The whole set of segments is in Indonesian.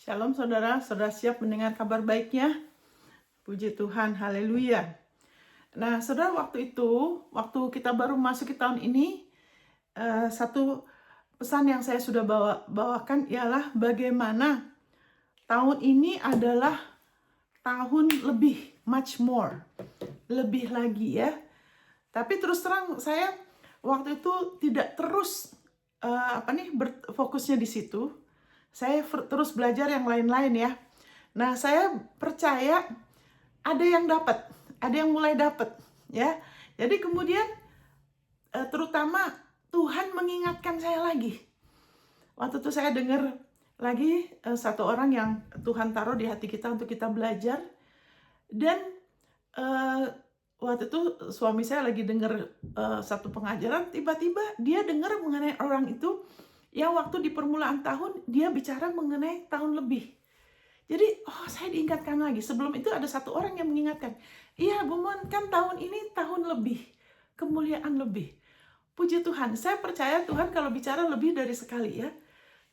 Shalom saudara, saudara siap mendengar kabar baiknya? Puji Tuhan, haleluya. Nah saudara, waktu kita baru masuk ke tahun ini, satu pesan yang saya sudah bawakan ialah bagaimana tahun ini adalah tahun lebih, much more, lebih lagi ya. Tapi terus terang saya waktu itu tidak terus berfokusnya di situ. Saya terus belajar yang lain-lain ya. Nah, saya percaya ada yang dapat, ada yang mulai dapat ya. Jadi kemudian terutama Tuhan mengingatkan saya lagi. Waktu itu saya dengar lagi satu orang yang Tuhan taruh di hati kita untuk kita belajar. Dan waktu itu suami saya lagi dengar satu pengajaran, tiba-tiba dia dengar mengenai orang itu yang waktu di permulaan tahun dia bicara mengenai tahun lebih. Jadi, saya diingatkan lagi. Sebelum itu ada satu orang yang mengingatkan, iya Bu Mon, kan tahun ini tahun lebih, kemuliaan lebih. Puji Tuhan, saya percaya Tuhan kalau bicara lebih dari sekali ya.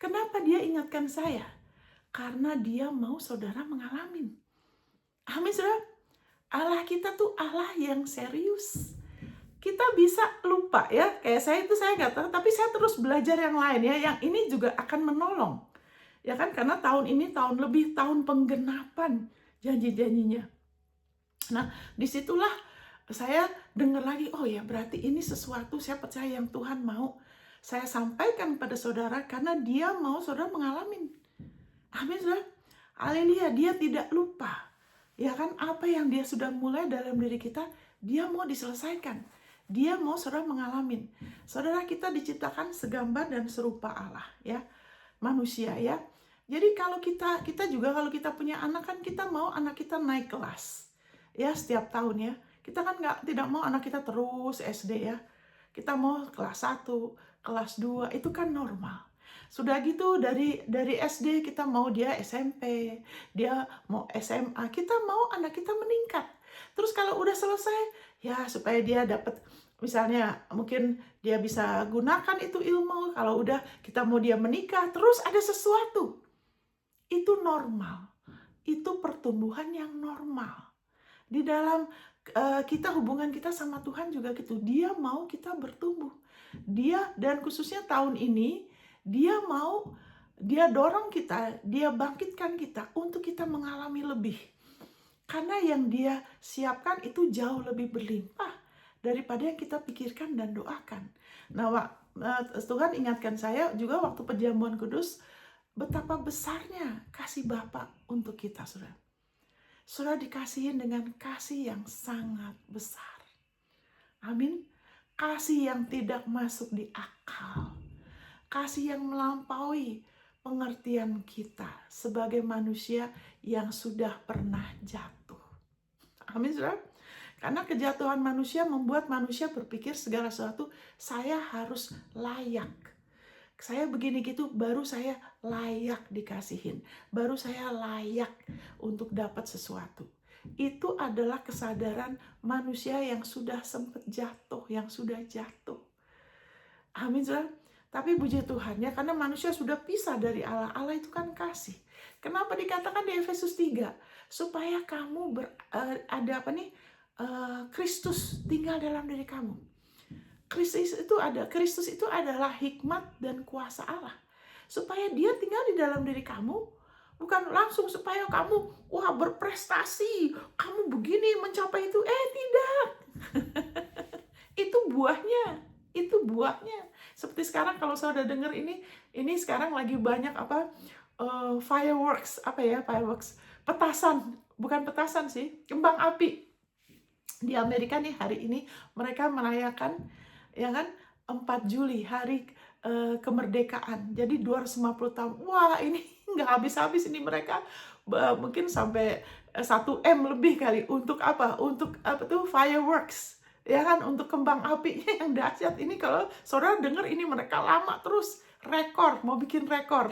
Kenapa dia ingatkan saya? Karena dia mau saudara mengalami. Amin saudara. Allah kita tuh Allah yang serius. Kita bisa lupa ya, kayak saya nggak tahu, tapi saya terus belajar yang lain ya, yang ini juga akan menolong. Ya kan, karena tahun ini tahun lebih, tahun penggenapan janji-janjinya. Nah, disitulah saya dengar lagi, oh ya berarti ini sesuatu saya percaya yang Tuhan mau saya sampaikan pada saudara, karena dia mau saudara mengalami. Amin saudara. Haleluya, dia tidak lupa. Ya kan, apa yang dia sudah mulai dalam diri kita, dia mau diselesaikan. Dia mau saudara mengalami. Saudara, kita diciptakan segambar dan serupa Allah ya, manusia ya. Jadi kalau kita juga kalau kita punya anak kan kita mau anak kita naik kelas ya setiap tahun ya. Kita kan tidak mau anak kita terus SD ya. Kita mau kelas 1, kelas 2, itu kan normal. Sudah gitu dari SD kita mau dia SMP, dia mau SMA, kita mau anak kita meningkat. Terus kalau udah selesai ya supaya dia dapat, misalnya mungkin dia bisa gunakan itu ilmu, kalau udah kita mau dia menikah, terus ada sesuatu. Itu normal. Itu pertumbuhan yang normal. Di dalam kita, hubungan kita sama Tuhan juga gitu. Dia mau kita bertumbuh. Dia, dan khususnya tahun ini, dia mau, dia dorong kita, dia bangkitkan kita untuk kita mengalami lebih. Karena yang dia siapkan itu jauh lebih berlimpah daripada yang kita pikirkan dan doakan. Nah, Tuhan ingatkan saya juga waktu perjamuan kudus, betapa besarnya kasih Bapa untuk kita, saudara. Saudara dikasihin dengan kasih yang sangat besar. Amin. Kasih yang tidak masuk di akal. Kasih yang melampaui pengertian kita sebagai manusia yang sudah pernah jatuh. Amin, saudara. Karena kejatuhan manusia membuat manusia berpikir segala sesuatu, saya harus layak. Saya begini gitu, baru saya layak dikasihin. Baru saya layak untuk dapat sesuatu. Itu adalah kesadaran manusia yang sudah sempat jatuh, yang sudah jatuh. Amin, saudara. Tapi puji Tuhan ya, karena manusia sudah pisah dari Allah. Allah itu kan kasih. Kenapa dikatakan di Efesus 3? Supaya kamu Kristus tinggal dalam diri kamu. Kristus itu adalah hikmat dan kuasa Allah. Supaya dia tinggal di dalam diri kamu, bukan langsung supaya kamu berprestasi, kamu begini mencapai itu. Tidak. Itu buahnya. Seperti sekarang kalau saudara dengar ini sekarang lagi banyak fireworks, petasan, bukan petasan sih, kembang api. Di Amerika nih hari ini mereka merayakan ya kan 4 Juli hari kemerdekaan. Jadi 250 tahun. Wah, ini nggak habis-habis ini mereka mungkin sampai 1 M lebih kali untuk Untuk fireworks. Ya kan, untuk kembang api yang dahsyat ini. Kalau saudara dengar ini mereka lama terus rekor, mau bikin rekor.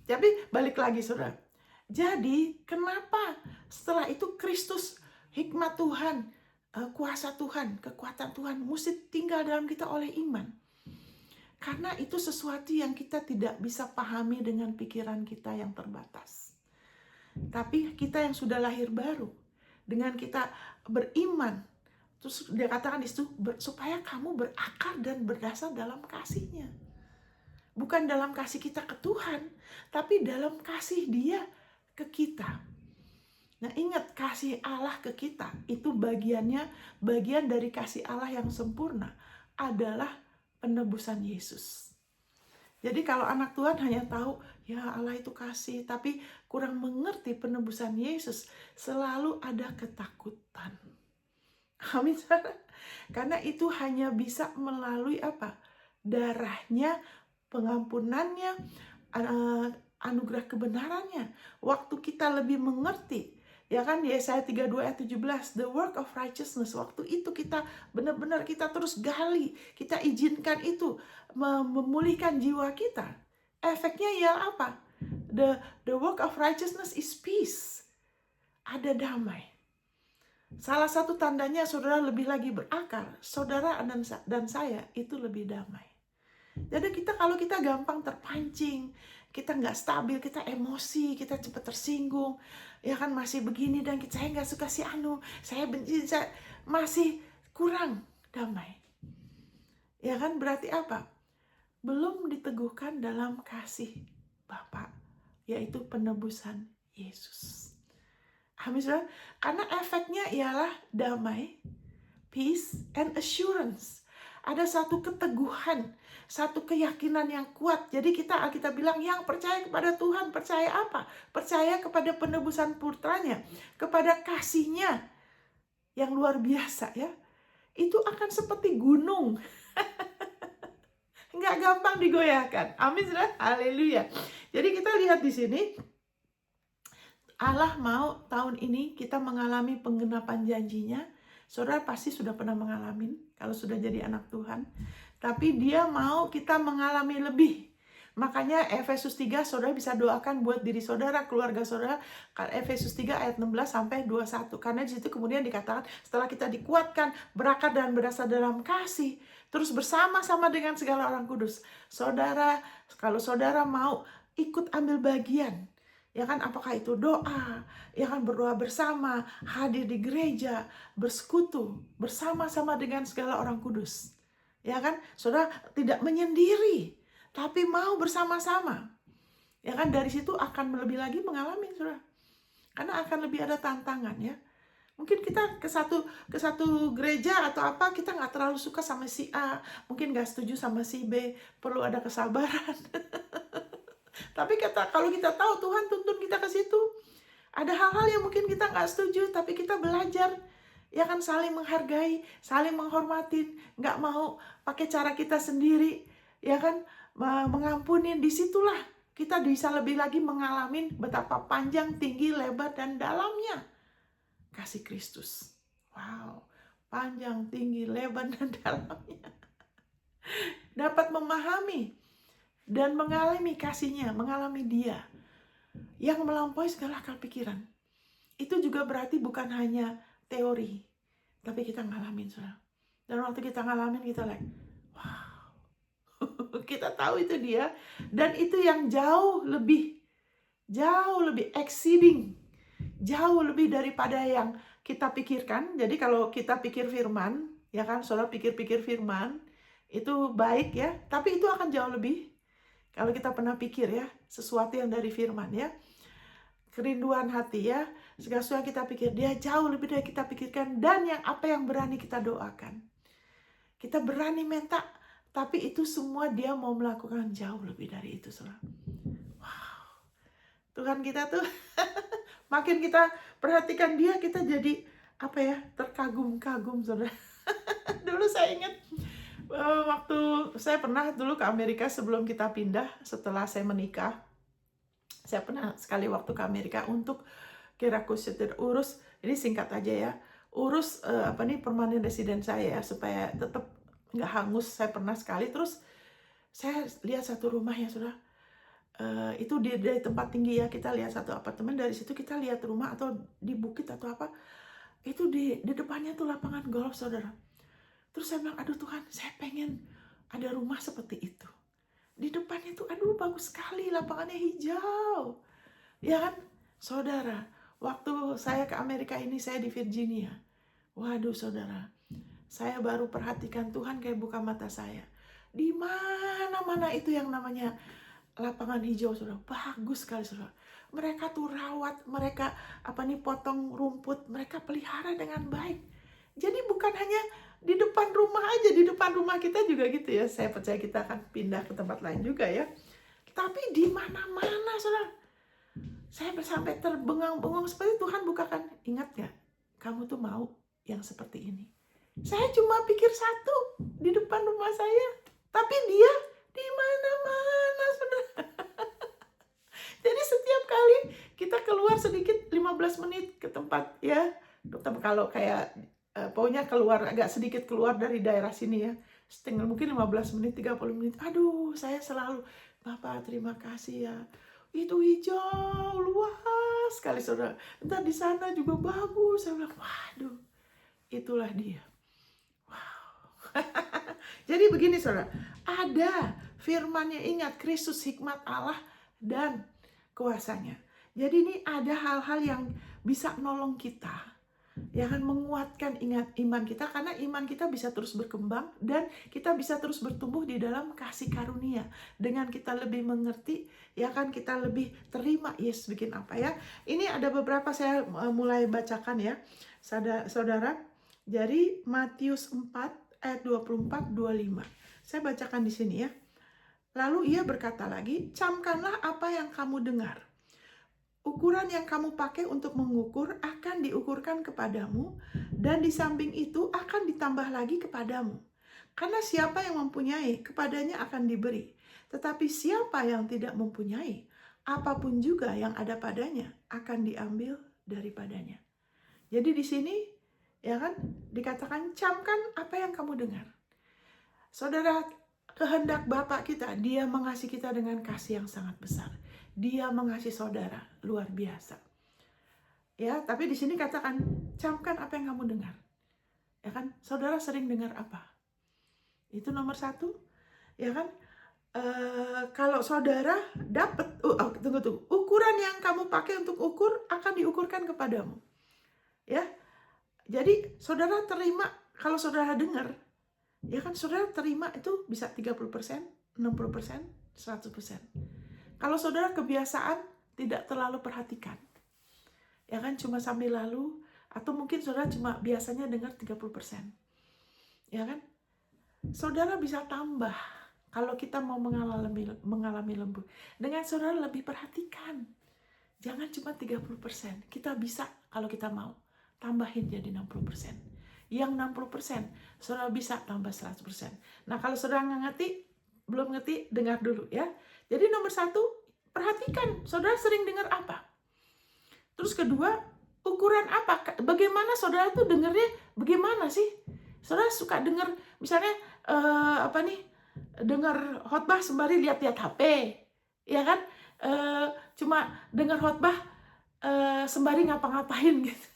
Tapi balik lagi saudara. Jadi kenapa setelah itu Kristus, hikmat Tuhan, kuasa Tuhan, kekuatan Tuhan mesti tinggal dalam kita oleh iman. Karena itu sesuatu yang kita tidak bisa pahami dengan pikiran kita yang terbatas. Tapi kita yang sudah lahir baru, dengan kita beriman, terus dia katakan di situ, supaya kamu berakar dan berdasar dalam kasih-Nya. Bukan dalam kasih kita ke Tuhan, tapi dalam kasih Dia ke kita. Nah, ingat, kasih Allah ke kita itu bagian dari kasih Allah yang sempurna adalah penebusan Yesus. Jadi kalau anak Tuhan hanya tahu, ya Allah itu kasih, tapi kurang mengerti penebusan Yesus, selalu ada ketakutan. Amin, saudara. Karena itu hanya bisa melalui apa? Darahnya, pengampunannya, anugerah kebenarannya. Waktu kita lebih mengerti, ya kan, di Yesaya 32 ayat 17, the work of righteousness, waktu itu kita benar-benar kita terus gali, kita izinkan itu memulihkan jiwa kita. Efeknya ya apa? The work of righteousness is peace. Ada damai. Salah satu tandanya saudara lebih lagi berakar, saudara dan saya itu lebih damai. Jadi kalau kita gampang terpancing, kita nggak stabil, kita emosi, kita cepat tersinggung, ya kan, masih begini dan saya nggak suka si anu, saya benci, saya masih kurang damai. Ya kan, berarti apa? Belum diteguhkan dalam kasih Bapa, yaitu penebusan Yesus. Amin, saudara. Karena efeknya ialah damai, peace, and assurance. Ada satu keteguhan, satu keyakinan yang kuat. Jadi kita bilang yang percaya kepada Tuhan, percaya apa? Percaya kepada penebusan putranya, kepada kasih-Nya yang luar biasa, ya. Itu akan seperti gunung. Nggak gampang digoyahkan. Amin, saudara. Haleluya. Jadi kita lihat di sini, Allah mau tahun ini kita mengalami penggenapan janjinya. Saudara pasti sudah pernah mengalami kalau sudah jadi anak Tuhan. Tapi Dia mau kita mengalami lebih. Makanya Efesus 3 saudara bisa doakan buat diri saudara, keluarga saudara. Efesus 3 ayat 16 sampai 21. Karena di situ kemudian dikatakan setelah kita dikuatkan, berakar dan berdasar dalam kasih, terus bersama-sama dengan segala orang kudus. Saudara, kalau saudara mau ikut ambil bagian, ya kan, apakah itu doa, ya kan, berdoa bersama, hadir di gereja, bersekutu bersama-sama dengan segala orang kudus, ya kan, saudara tidak menyendiri, tapi mau bersama-sama, ya kan, dari situ akan lebih lagi mengalami, saudara, karena akan lebih ada tantangan, ya. Mungkin kita ke satu gereja atau apa, kita nggak terlalu suka sama si A, mungkin nggak setuju sama si B, perlu ada kesabaran. Tapi kalau kita tahu Tuhan tuntun kita ke situ, ada hal-hal yang mungkin kita nggak setuju, tapi kita belajar, ya kan, saling menghargai, saling menghormatin, nggak mau pakai cara kita sendiri, ya kan, mengampuni. Disitulah kita bisa lebih lagi mengalami betapa panjang, tinggi, lebar, dan dalamnya kasih Kristus. Wow, panjang, tinggi, lebar, dan dalamnya. Dapat memahami dan mengalami kasih-Nya, mengalami Dia yang melampaui segala akal pikiran. Itu juga berarti bukan hanya teori, tapi kita ngalamin, saudara. Dan waktu kita ngalamin, kita wow. Kita tahu itu Dia, dan itu yang jauh lebih exceeding, jauh lebih daripada yang kita pikirkan. Jadi kalau kita pikir firman, ya kan, saudara pikir-pikir firman, itu baik, ya, tapi itu akan jauh lebih. Kalau kita pernah pikir, ya, sesuatu yang dari firman, ya, kerinduan hati, ya, segala sesuatu yang kita pikir, Dia jauh lebih dari kita pikirkan, dan apa yang berani kita doakan. Kita berani minta, tapi itu semua Dia mau melakukan jauh lebih dari itu, saudara. Wow, Tuhan kita tuh makin kita perhatikan Dia, kita jadi terkagum-kagum, saudara. Dulu saya ingat, waktu saya pernah dulu ke Amerika sebelum kita pindah, setelah saya menikah, saya pernah sekali waktu ke Amerika untuk urus, ini singkat aja, ya, urus permanent resident saya, ya, supaya tetap nggak hangus. Saya pernah sekali, terus saya lihat satu rumah, ya, saudara, itu dari tempat tinggi, ya, kita lihat satu apartemen, dari situ kita lihat rumah atau di bukit atau apa, itu di depannya tuh lapangan golf, saudara. Terus saya bilang, aduh Tuhan, saya pengen ada rumah seperti itu. Di depannya tuh, aduh bagus sekali, lapangannya hijau. Ya kan, saudara, waktu saya ke Amerika ini, saya di Virginia. Waduh saudara, saya baru perhatikan Tuhan kayak buka mata saya. Di mana-mana itu yang namanya lapangan hijau, saudara. Bagus sekali, saudara. Mereka tuh rawat, mereka potong rumput, mereka pelihara dengan baik. Jadi bukan hanya di depan rumah aja, di depan rumah kita juga gitu ya. Saya percaya kita akan pindah ke tempat lain juga ya. Tapi di mana-mana, saudara. Saya sampai terbengang-bengang seperti Tuhan bukakan. Ingat gak? Kamu tuh mau yang seperti ini. Saya cuma pikir satu di depan rumah saya. Tapi dia di mana-mana, saudara. Jadi setiap kali kita keluar sedikit 15 menit ke tempat ya. Kalau kayak pokoknya keluar agak sedikit keluar dari daerah sini ya. Setengah mungkin 15 menit, 30 menit. Aduh, saya selalu, Bapak terima kasih ya. Itu hijau, luas sekali saudara. Entar di sana juga bagus. Saya bilang, waduh, itulah dia. Wow. Jadi begini saudara, ada firman-Nya, ingat Kristus hikmat Allah dan kuasanya. Jadi ini ada hal-hal yang bisa nolong kita, ya kan, menguatkan iman kita, karena iman kita bisa terus berkembang dan kita bisa terus bertumbuh di dalam kasih karunia. Dengan kita lebih mengerti, ya kan, kita lebih terima Yesus bikin apa ya. Ini ada beberapa saya mulai bacakan ya, saudara. Jadi Matius 4 ayat 24-25. Saya bacakan di sini ya. Lalu ia berkata lagi, camkanlah apa yang kamu dengar. Ukuran yang kamu pakai untuk mengukur akan diukurkan kepadamu, dan di samping itu akan ditambah lagi kepadamu. Karena siapa yang mempunyai, kepadanya akan diberi. Tetapi siapa yang tidak mempunyai, apapun juga yang ada padanya akan diambil daripadanya. Jadi di sini, ya kan, dikatakan camkan apa yang kamu dengar. Saudara, kehendak Bapa kita, Dia mengasihi kita dengan kasih yang sangat besar. Dia mengasihi saudara luar biasa. Ya, tapi di sini katakan camkan apa yang kamu dengar. Ya kan? Saudara sering dengar apa? Itu nomor satu. Ya kan? Kalau saudara dapat tunggu. Ukuran yang kamu pakai untuk ukur akan diukurkan kepadamu. Ya. Jadi saudara terima, kalau saudara dengar, ya kan, saudara terima itu bisa 30%, 60%, 100%. Kalau saudara kebiasaan tidak terlalu perhatikan, ya kan, cuma sambil lalu, atau mungkin saudara cuma biasanya dengar 30%, ya kan, saudara bisa tambah. Kalau kita mau mengalami lembut, dengan saudara lebih perhatikan, jangan cuma 30%, kita bisa kalau kita mau, tambahin jadi 60%. Yang 60%, saudara bisa tambah 100%. Nah, kalau saudara belum ngerti, dengar dulu ya. Jadi nomor satu, perhatikan, saudara sering dengar apa. Terus kedua, ukuran apa? Bagaimana saudara tuh dengarnya, bagaimana sih? Saudara suka dengar, misalnya dengar khotbah sembari lihat-lihat HP, ya kan? Cuma dengar khotbah sembari ngapa-ngapain gitu.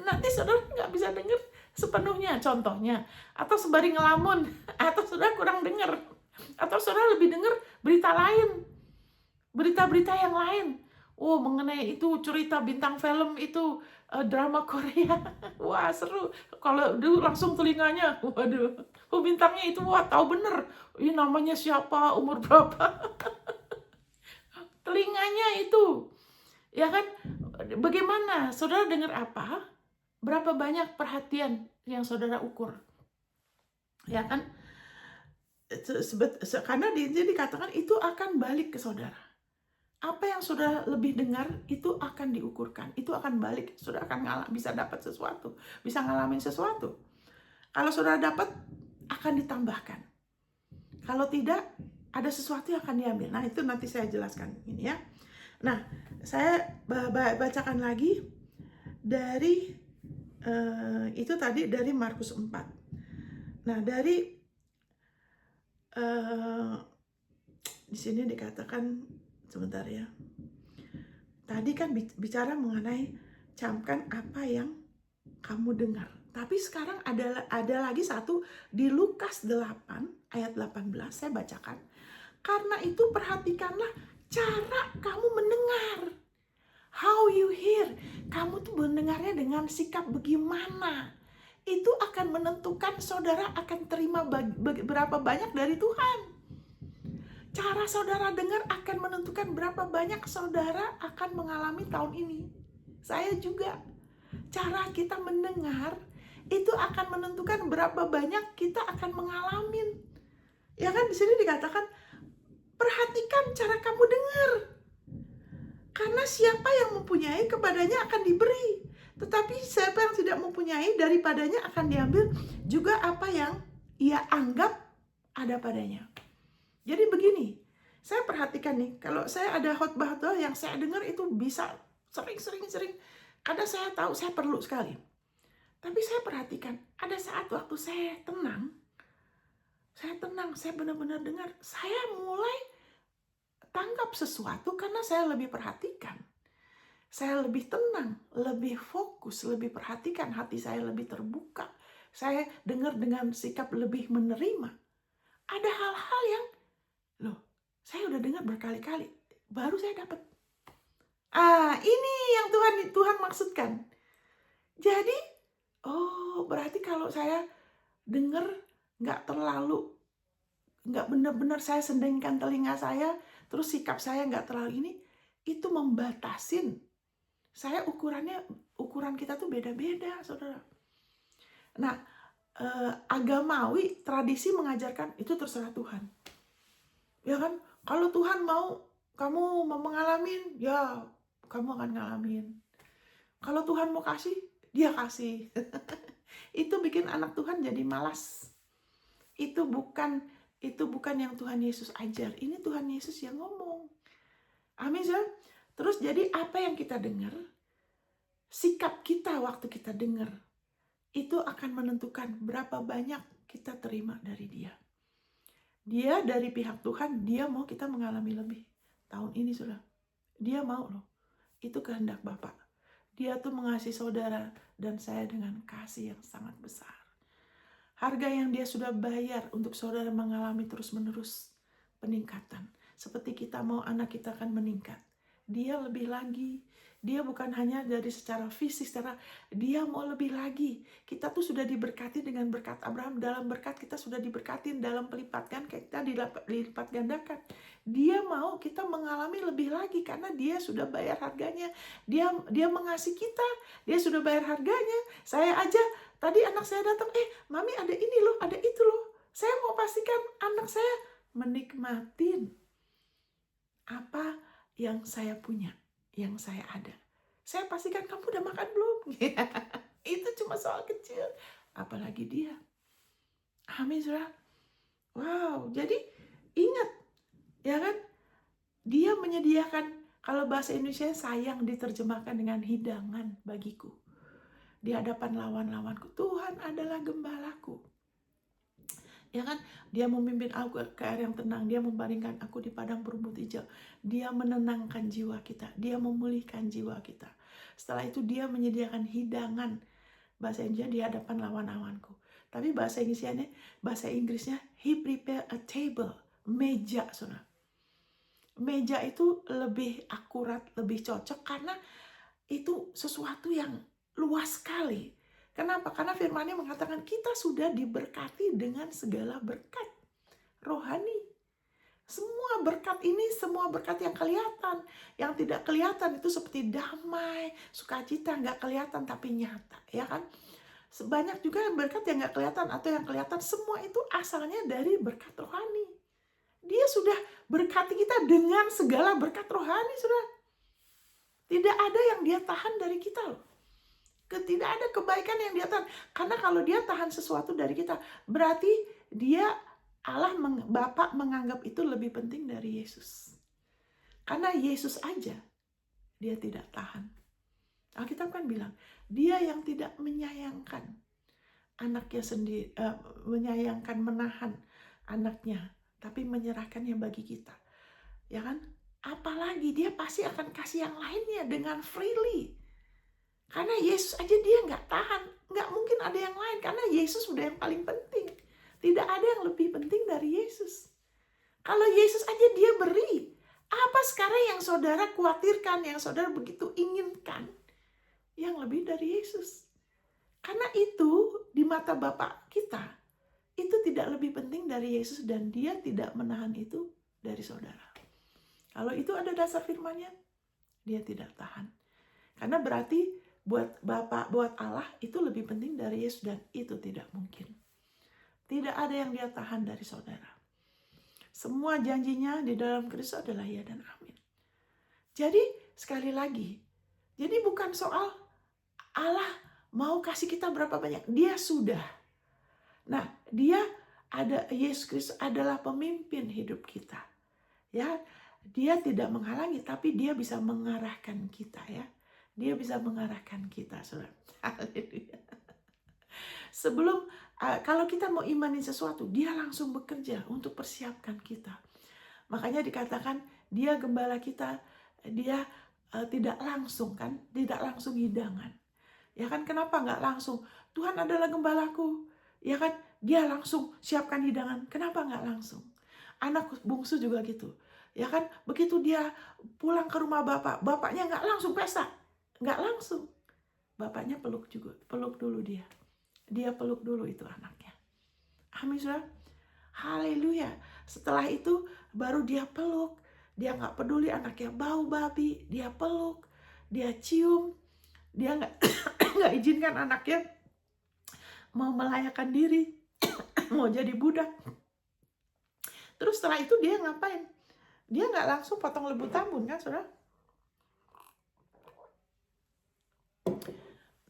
Nanti saudara nggak bisa dengar sepenuhnya, contohnya. Atau sembari ngelamun, atau saudara kurang dengar. Atau saudara lebih dengar berita lain, berita-berita yang lain. Oh, mengenai itu cerita bintang film itu, drama Korea. Wah, seru. Kalau dulu langsung telinganya, waduh. Oh, bintangnya itu, wah, tahu bener. Ini namanya siapa, umur berapa. Telinganya itu. Ya kan? Bagaimana? Saudara dengar apa? Berapa banyak perhatian yang saudara ukur? Ya kan? Karena dia dikatakan itu akan balik ke saudara. Apa yang saudara lebih dengar itu akan diukurkan, itu akan balik. Saudara akan bisa dapat sesuatu, bisa ngalamin sesuatu. Kalau saudara dapat, akan ditambahkan. Kalau tidak, ada sesuatu yang akan diambil. Nah, itu nanti saya jelaskan ini ya. Nah, saya bacakan lagi dari itu tadi dari Markus 4. Nah, dari di sini dikatakan, sebentar ya. Tadi kan bicara mengenai camkan apa yang kamu dengar. Tapi sekarang ada lagi satu di Lukas 8 ayat 18 saya bacakan. Karena itu perhatikanlah cara kamu mendengar. How you hear. Kamu tuh mendengarnya dengan sikap bagaimana. Itu akan menentukan saudara akan terima berapa banyak dari Tuhan. Cara saudara dengar akan menentukan berapa banyak saudara akan mengalami tahun ini. Saya juga. Cara kita mendengar itu akan menentukan berapa banyak kita akan mengalami. Ya kan, di sini dikatakan perhatikan cara kamu dengar. Karena siapa yang mempunyai kepadanya akan diberi. Tetapi siapa yang tidak mempunyai daripadanya akan diambil juga apa yang ia anggap ada padanya. Jadi begini, saya perhatikan nih, kalau saya ada khotbah yang saya dengar itu bisa sering. Karena saya tahu saya perlu sekali. Tapi saya perhatikan, ada saat waktu saya tenang, saya benar-benar dengar, saya mulai tangkap sesuatu karena saya lebih perhatikan. Saya lebih tenang, lebih fokus, lebih perhatikan, hati saya lebih terbuka. Saya dengar dengan sikap lebih menerima. Ada hal-hal yang, saya udah dengar berkali-kali, baru saya dapat. Ini yang Tuhan maksudkan. Jadi, berarti kalau saya dengar nggak benar-benar saya sendengkan telinga saya, terus sikap saya nggak terlalu ini, itu membatasin. Ukuran kita tuh beda-beda, saudara. Nah, agamawi, tradisi mengajarkan itu terserah Tuhan. Ya kan, kalau Tuhan mau kamu mengalami, ya kamu akan ngalamin. Kalau Tuhan mau kasih, dia kasih. Itu bikin anak Tuhan jadi malas. Itu bukan yang Tuhan Yesus ajar. Ini Tuhan Yesus yang ngomong. Amin, ya. Terus jadi apa yang kita dengar, sikap kita waktu kita dengar, itu akan menentukan berapa banyak kita terima dari dia. Dia dari pihak Tuhan, dia mau kita mengalami lebih. Tahun ini sudah. Dia mau loh. Itu kehendak Bapa. Dia tuh mengasihi saudara dan saya dengan kasih yang sangat besar. Harga yang dia sudah bayar untuk saudara mengalami terus-menerus peningkatan. Seperti kita mau anak kita akan meningkat. Dia lebih lagi. Dia bukan hanya dari secara fisik, dia mau lebih lagi. Kita tuh sudah diberkati dengan berkat Abraham. Dalam berkat kita sudah diberkati dalam pelipatkan, kita dilipat gandakan. Dia mau kita mengalami lebih lagi karena dia sudah bayar harganya. Dia mengasihi kita, dia sudah bayar harganya. Saya aja, tadi anak saya datang, mami ada ini loh, ada itu loh. Saya mau pastikan anak saya menikmatin apa yang saya punya, yang saya ada. Saya pastikan kamu udah makan belum? Itu cuma soal kecil. Apalagi dia. Amin, saudara. Wow, jadi ingat, ya kan? Dia menyediakan, kalau bahasa Indonesia sayang diterjemahkan dengan hidangan bagiku. Di hadapan lawan-lawanku, Tuhan adalah gembalaku. Ya kan, dia memimpin aku ke air yang tenang, dia membaringkan aku di padang berumput hijau, dia menenangkan jiwa kita, dia memulihkan jiwa kita. Setelah itu dia menyediakan hidangan, bahasa Indonesia di hadapan lawan-lawanku. Tapi bahasa Inggrisnya he prepare a table, meja, saudara. Meja itu lebih akurat, lebih cocok karena itu sesuatu yang luas sekali. Kenapa? Karena firman-Nya mengatakan kita sudah diberkati dengan segala berkat rohani. Semua berkat ini, semua berkat yang kelihatan. Yang tidak kelihatan itu seperti damai, sukacita, nggak kelihatan tapi nyata. Ya kan? Sebanyak juga berkat yang nggak kelihatan atau yang kelihatan, semua itu asalnya dari berkat rohani. Dia sudah berkati kita dengan segala berkat rohani, sudah. Tidak ada yang dia tahan dari kita loh. Tidak ada kebaikan yang dia tahan. Karena kalau dia tahan sesuatu dari kita, berarti Bapa menganggap itu lebih penting dari Yesus. Karena Yesus aja dia tidak tahan. Alkitab kan bilang, dia yang tidak menyayangkan anaknya sendiri, menahan anaknya, tapi menyerahkannya bagi kita. Ya kan? Apalagi dia pasti akan kasih yang lainnya dengan freely. Karena Yesus aja dia nggak tahan, nggak mungkin ada yang lain karena Yesus udah yang paling penting. Tidak ada yang lebih penting dari Yesus. Kalau Yesus aja dia beri, apa sekarang yang saudara khawatirkan, yang saudara begitu inginkan, yang lebih dari Yesus? Karena itu di mata Bapa kita, itu tidak lebih penting dari Yesus dan dia tidak menahan itu dari saudara. Kalau itu ada dasar firman-Nya, dia tidak tahan. Karena berarti buat Bapa, buat Allah itu lebih penting dari Yesus dan itu tidak mungkin. Tidak ada yang dia tahan dari saudara. Semua janjinya di dalam Kristus adalah ya dan amin. Jadi sekali lagi, jadi bukan soal Allah mau kasih kita berapa banyak, dia sudah. Nah, Yesus Kristus adalah pemimpin hidup kita. Ya, dia tidak menghalangi, tapi dia bisa mengarahkan kita ya. Dia bisa mengarahkan kita, saudara. Haleluya. Sebelum kalau kita mau imanin sesuatu, dia langsung bekerja untuk persiapkan kita. Makanya dikatakan dia gembala kita, dia tidak langsung kan, tidak langsung hidangan. Ya kan, kenapa nggak langsung? Tuhan adalah gembalaku. Ya kan, dia langsung siapkan hidangan. Kenapa nggak langsung? Anak bungsu juga gitu. Ya kan, begitu dia pulang ke rumah bapaknya nggak langsung pesta. Nggak langsung. Bapaknya peluk dulu dia. Dia peluk dulu itu anaknya. Amin, saudara. Haleluya. Setelah itu baru dia peluk. Dia nggak peduli anaknya bau babi. Dia peluk. Dia cium. Dia nggak izinkan anaknya mau melayakkan diri. Mau jadi budak. Terus setelah itu dia ngapain? Dia nggak langsung potong lembu tambun kan, saudara?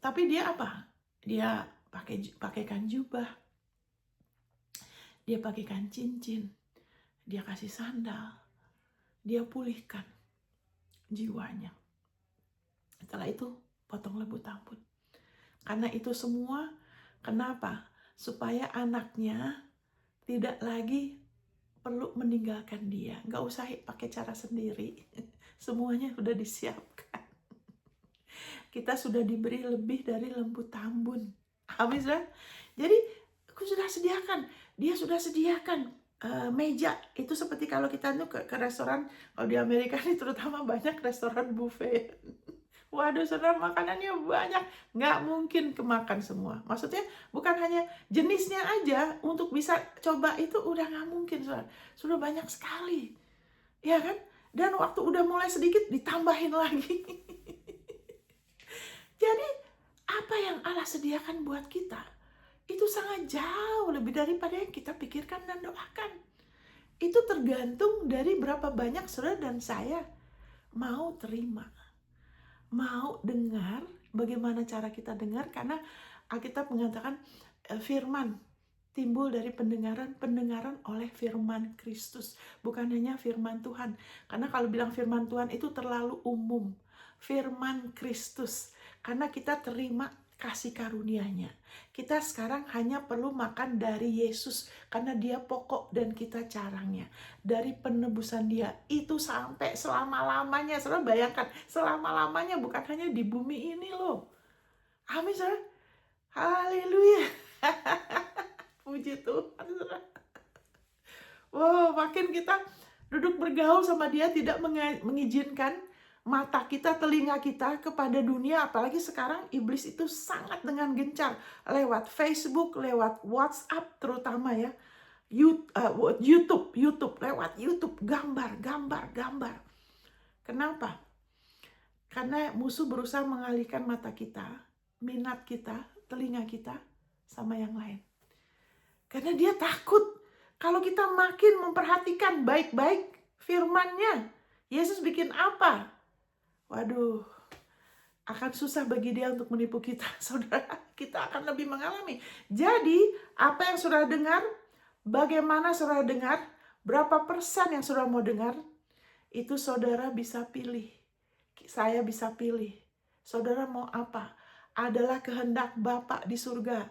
Tapi dia apa? Dia pakaikan jubah, dia pakaikan cincin, dia kasih sandal, dia pulihkan jiwanya. Setelah itu potong lembu tambun. Karena itu semua, kenapa? Supaya anaknya tidak lagi perlu meninggalkan dia. Nggak usah pakai cara sendiri. Semuanya sudah disiapkan. Kita sudah diberi lebih dari lembu tambun. Amin, saudara. Jadi aku sudah sediakan. Dia sudah sediakan meja. Itu seperti kalau kita tuh ke restoran. Kalau di Amerika ini terutama banyak restoran buffet. Waduh, saudara, makanannya banyak. Nggak mungkin kemakan semua. Maksudnya bukan hanya jenisnya aja. Untuk bisa coba itu udah nggak mungkin, saudara. Sudah banyak sekali. Ya kan? Dan waktu udah mulai sedikit ditambahin lagi. Jadi apa yang Allah sediakan buat kita itu sangat jauh lebih daripada yang kita pikirkan dan doakan. Itu tergantung dari berapa banyak saudara dan saya mau terima, mau dengar. Bagaimana cara kita dengar? Karena Alkitab mengatakan firman timbul dari pendengaran oleh firman Kristus, bukan hanya firman Tuhan. Karena kalau bilang firman Tuhan itu terlalu umum. Firman Kristus, karena kita terima kasih karunia-Nya. Kita sekarang hanya perlu makan dari Yesus, karena dia pokok dan kita carangnya. Dari penebusan dia, itu sampai selama-lamanya. Saudara bayangkan, selama-lamanya, bukan hanya di bumi ini loh. Amin, saudara. Haleluya. Puji Tuhan, saudara. Wow, makin kita duduk bergaul sama dia, tidak mengizinkan mata kita, telinga kita kepada dunia. Apalagi sekarang iblis itu sangat dengan gencar lewat Facebook, lewat WhatsApp terutama ya, YouTube, lewat YouTube, gambar. Kenapa? Karena musuh berusaha mengalihkan mata kita, minat kita, telinga kita sama yang lain. Karena dia takut kalau kita makin memperhatikan baik-baik firman-Nya. Yesus bikin apa? Waduh, akan susah bagi dia untuk menipu kita, saudara. Kita akan lebih mengalami. Jadi, apa yang saudara dengar, bagaimana saudara dengar, berapa persen yang saudara mau dengar, itu saudara bisa pilih. Saya bisa pilih. Saudara mau apa? Adalah kehendak Bapa di surga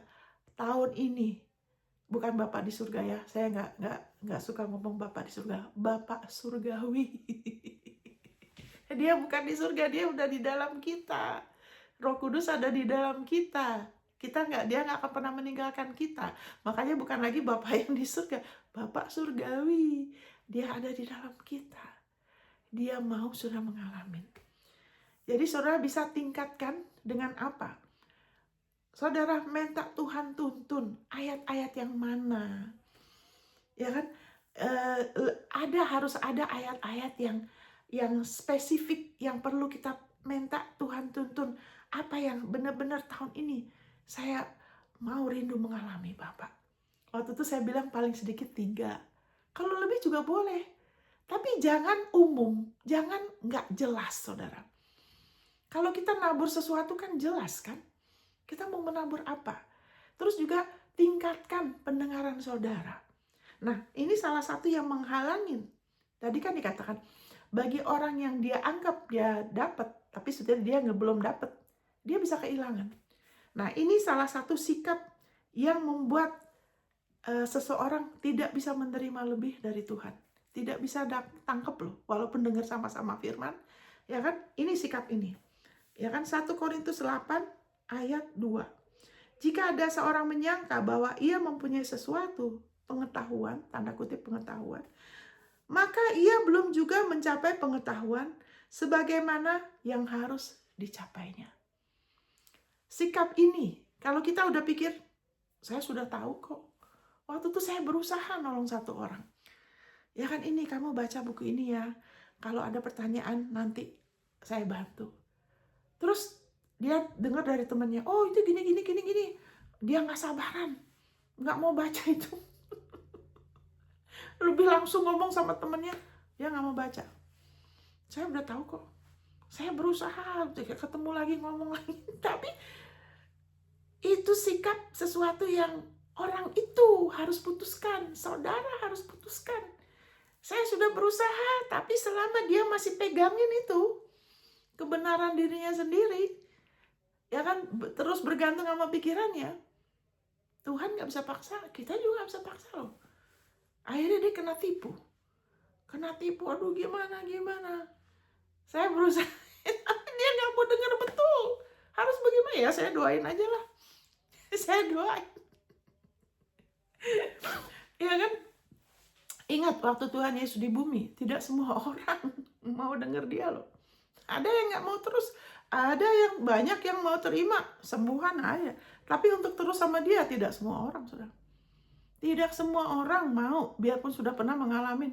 tahun ini. Bukan Bapa di surga ya. Saya nggak suka ngomong Bapa di surga. Bapa surgawi. Dia bukan di surga, dia udah di dalam kita. Roh Kudus ada di dalam kita. Dia nggak akan pernah meninggalkan kita. Makanya bukan lagi Bapa yang di surga, Bapa surgawi. Dia ada di dalam kita. Dia mau sudah mengalami. Jadi saudara bisa tingkatkan dengan apa? Saudara minta Tuhan tuntun ayat-ayat yang mana? Ya kan? Harus ada ayat-ayat yang spesifik yang perlu kita minta Tuhan tuntun. Apa yang benar-benar tahun ini saya mau rindu mengalami Bapak. Waktu itu saya bilang paling sedikit 3. Kalau lebih juga boleh. Tapi jangan umum, jangan nggak jelas saudara. Kalau kita nabur sesuatu kan jelas kan? Kita mau menabur apa? Terus juga tingkatkan pendengaran saudara. Nah, ini salah satu yang menghalangin. Tadi kan dikatakan, bagi orang yang dia anggap dia dapat, tapi sudah dia belum dapat, dia bisa kehilangan. Nah, ini salah satu sikap yang membuat seseorang tidak bisa menerima lebih dari Tuhan. Tidak bisa tangkap loh, walaupun dengar sama-sama firman. Ya kan, ini sikap ini. Ya kan, 1 Korintus 8 ayat 2. Jika ada seorang menyangka bahwa ia mempunyai sesuatu, pengetahuan, tanda kutip pengetahuan, maka ia belum juga mencapai pengetahuan sebagaimana yang harus dicapainya. Sikap ini, kalau kita udah pikir, saya sudah tahu kok. Waktu itu saya berusaha nolong satu orang. Ya kan, ini kamu baca buku ini ya. Kalau ada pertanyaan nanti saya bantu. Terus dia dengar dari temannya, oh itu gini. Dia nggak sabaran, nggak mau baca itu. Lebih langsung ngomong sama temannya, dia nggak mau baca. Saya udah tahu kok. Saya berusaha, ketemu lagi, ngomong lagi. Tapi itu sikap sesuatu yang orang itu harus putuskan. Saudara harus putuskan. Saya sudah berusaha, tapi selama dia masih pegangin itu, kebenaran dirinya sendiri, ya kan, terus bergantung sama pikirannya, Tuhan gak bisa paksa, kita juga gak bisa paksa loh. Akhirnya dia kena tipu, aduh gimana. Saya berusaha, tapi dia gak mau dengar betul. Harus bagaimana ya, saya doain aja lah. Saya doain. Ya kan, ingat waktu Tuhan Yesus di bumi, tidak semua orang mau dengar dia loh. Ada yang gak mau terus, ada yang banyak yang mau terima sembuhan aja. Tapi untuk terus sama dia, tidak semua orang sudah. Tidak semua orang mau, biarpun sudah pernah mengalami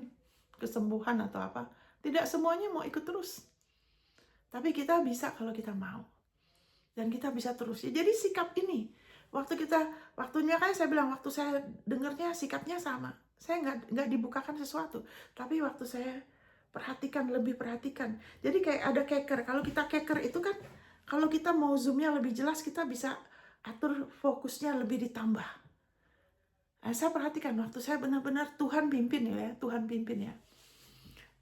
kesembuhan atau apa. Tidak semuanya mau ikut terus. Tapi kita bisa kalau kita mau. Dan kita bisa terus. Ya, jadi sikap ini, waktunya kan saya bilang, waktu saya dengarnya sikapnya sama. Saya nggak dibukakan sesuatu. Tapi waktu saya lebih perhatikan. Jadi kayak ada keker. Kalau kita keker itu kan, kalau kita mau zoomnya lebih jelas, kita bisa atur fokusnya lebih ditambah. Nah, saya perhatikan waktu saya benar-benar Tuhan pimpin ya, Tuhan pimpin ya.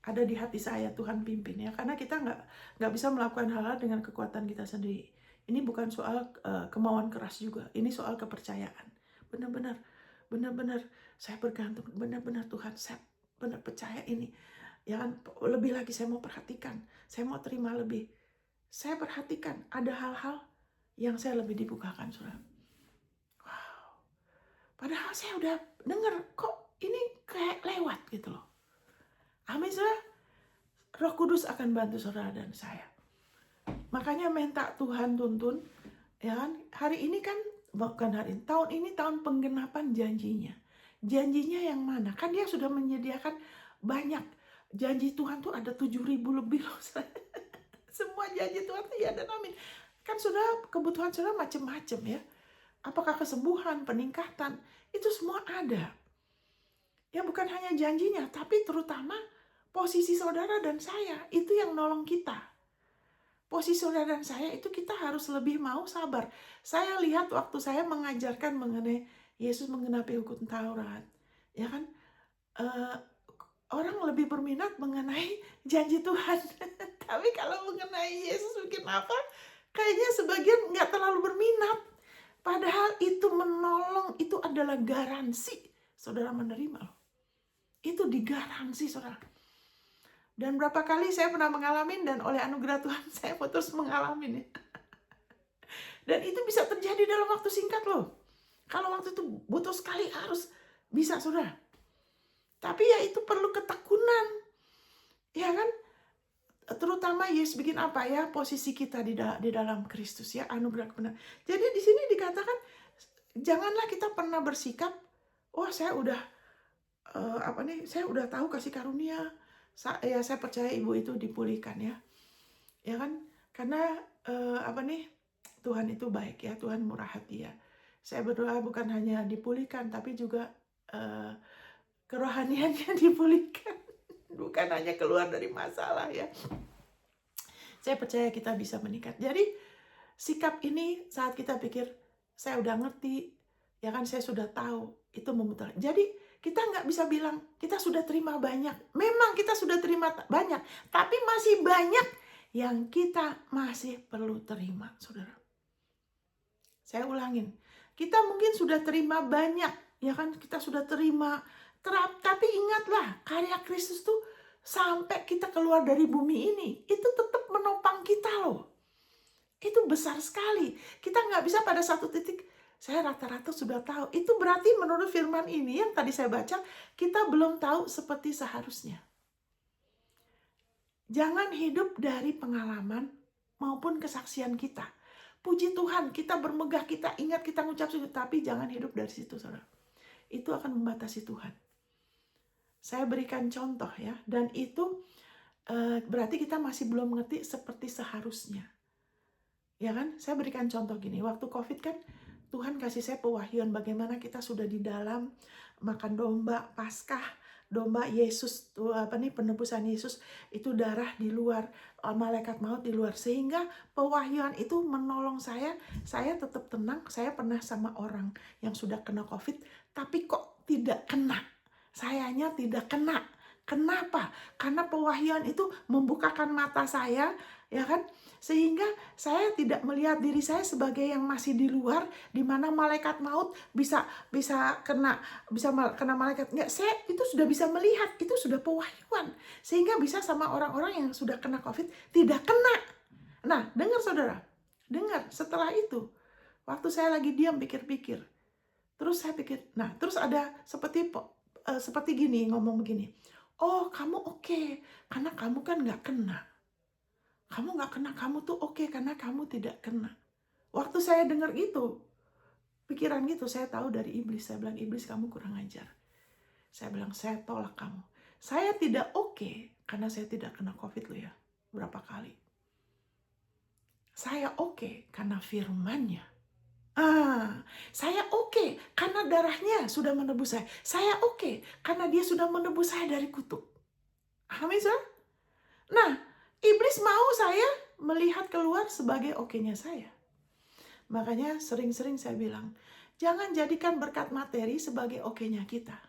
Ada di hati saya, Tuhan pimpin ya. Karena kita nggak bisa melakukan hal-hal dengan kekuatan kita sendiri. Ini bukan soal kemauan keras juga. Ini soal kepercayaan. Benar-benar saya bergantung. Benar-benar Tuhan, saya benar percaya ini. Ya kan, lebih lagi saya mau perhatikan, saya mau terima lebih. Saya perhatikan ada hal-hal yang saya lebih dibukakan, saudara. Wow. Padahal saya udah dengar kok ini kayak lewat gitu loh. Amin, saudara. Roh Kudus akan bantu saudara dan saya. Makanya minta Tuhan tuntun, ya kan? Hari ini kan bukan hari ini, tahun ini tahun penggenapan janjinya. Janjinya yang mana? Kan dia sudah menyediakan banyak. Janji Tuhan tuh ada 7.000 lebih loh. Semua janji Tuhan tuh ya dan amin. Kan sudah kebutuhan saudara macam-macam ya. Apakah kesembuhan, peningkatan, itu semua ada. Ya bukan hanya janjinya, tapi terutama posisi saudara dan saya, itu yang nolong kita. Posisi saudara dan saya itu kita harus lebih mau sabar. Saya lihat waktu saya mengajarkan mengenai Yesus menggenapi hukum Taurat. Ya kan, orang lebih berminat mengenai janji Tuhan. Tapi kalau mengenai Yesus bikin apa, kayaknya sebagian nggak terlalu berminat. Padahal itu menolong, itu adalah garansi saudara menerima loh. Itu digaransi saudara. Dan berapa kali saya pernah mengalami dan oleh anugerah Tuhan saya terus mengalami. Dan itu bisa terjadi dalam waktu singkat loh. Kalau waktu itu butuh sekali harus bisa, saudara. Tapi ya itu perlu ketekunan, ya kan? Terutama Yesus bikin apa ya? Posisi kita di dalam Kristus ya, anugerah kebenaran. Jadi di sini dikatakan janganlah kita pernah bersikap, wah saya udah saya udah tahu kasih karunia. Saya percaya ibu itu dipulihkan ya. Ya kan? Karena Tuhan itu baik ya, Tuhan murah hati ya. Saya berdoa bukan hanya dipulihkan tapi juga kerohaniannya dipulihkan. Bukan hanya keluar dari masalah ya. Saya percaya kita bisa meningkat. Jadi sikap ini saat kita pikir saya udah ngerti, ya kan saya sudah tahu, itu memutar. Jadi kita nggak bisa bilang kita sudah terima banyak. Memang kita sudah terima banyak, tapi masih banyak yang kita masih perlu terima, saudara. Saya ulangin, kita mungkin sudah terima banyak, ya kan kita sudah terima. Tapi ingatlah karya Kristus tuh sampai kita keluar dari bumi ini, itu tetap menopang kita loh. Itu besar sekali. Kita nggak bisa pada satu titik, saya rata-rata sudah tahu. Itu berarti menurut firman ini yang tadi saya baca, kita belum tahu seperti seharusnya. Jangan hidup dari pengalaman maupun kesaksian kita. Puji Tuhan, kita bermegah, kita ingat, kita ngucap syukur, tapi jangan hidup dari situ, saudara. Itu akan membatasi Tuhan. Saya berikan contoh ya, dan itu berarti kita masih belum mengerti seperti seharusnya. Ya kan? Saya berikan contoh gini, waktu COVID kan Tuhan kasih saya pewahyuan bagaimana kita sudah di dalam makan domba Paskah, domba Yesus, penebusan Yesus, itu darah di luar, malaikat maut di luar, sehingga pewahyuan itu menolong saya tetap tenang. Saya pernah sama orang yang sudah kena COVID, tapi kok tidak kena. Sayanya tidak kena. Kenapa? Karena pewahyuan itu membukakan mata saya, ya kan? Sehingga saya tidak melihat diri saya sebagai yang masih di luar, di mana malaikat maut bisa kena malaikat. Enggak, saya itu sudah bisa melihat, itu sudah pewahyuan. Sehingga bisa sama orang-orang yang sudah kena COVID tidak kena. Nah, dengar saudara. Dengar, setelah itu waktu saya lagi diam pikir-pikir. Terus saya pikir, nah, terus ada seperti gini, ngomong begini. Oh, kamu oke, karena kamu kan nggak kena. Kamu nggak kena, kamu tuh oke karena kamu tidak kena. Waktu saya dengar itu, pikiran gitu, saya tahu dari iblis. Saya bilang, iblis kamu kurang ajar. Saya bilang, saya tolak kamu. Saya tidak oke karena saya tidak kena COVID loh ya, berapa kali. Saya oke karena firman-Nya. Saya oke karena darahnya sudah menebus saya. Saya oke karena dia sudah menebus saya dari kutuk. Amin, saudara? Nah, iblis mau saya melihat keluar sebagai oke-nya saya. Makanya sering-sering saya bilang, jangan jadikan berkat materi sebagai oke-nya kita.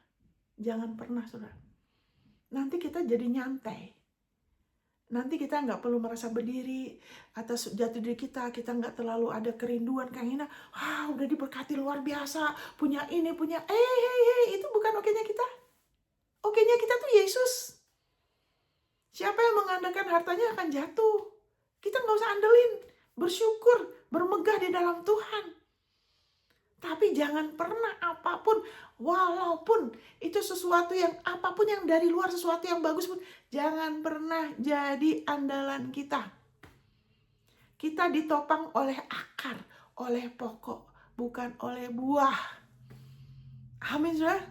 Jangan pernah, saudara. Nanti kita jadi nyantai. Nanti kita nggak perlu merasa berdiri atas jati diri kita nggak terlalu ada kerinduan, keinginan, udah diberkati luar biasa, punya ini, punya, itu bukan oke-nya kita. Oke-nya kita tuh Yesus. Siapa yang mengandalkan hartanya akan jatuh. Kita nggak usah andelin, bersyukur, bermegah di dalam Tuhan. Tapi jangan pernah apapun, walaupun itu sesuatu yang apapun yang dari luar, sesuatu yang bagus pun, jangan pernah jadi andalan kita. Kita ditopang oleh akar, oleh pokok, bukan oleh buah. Amin, saudara.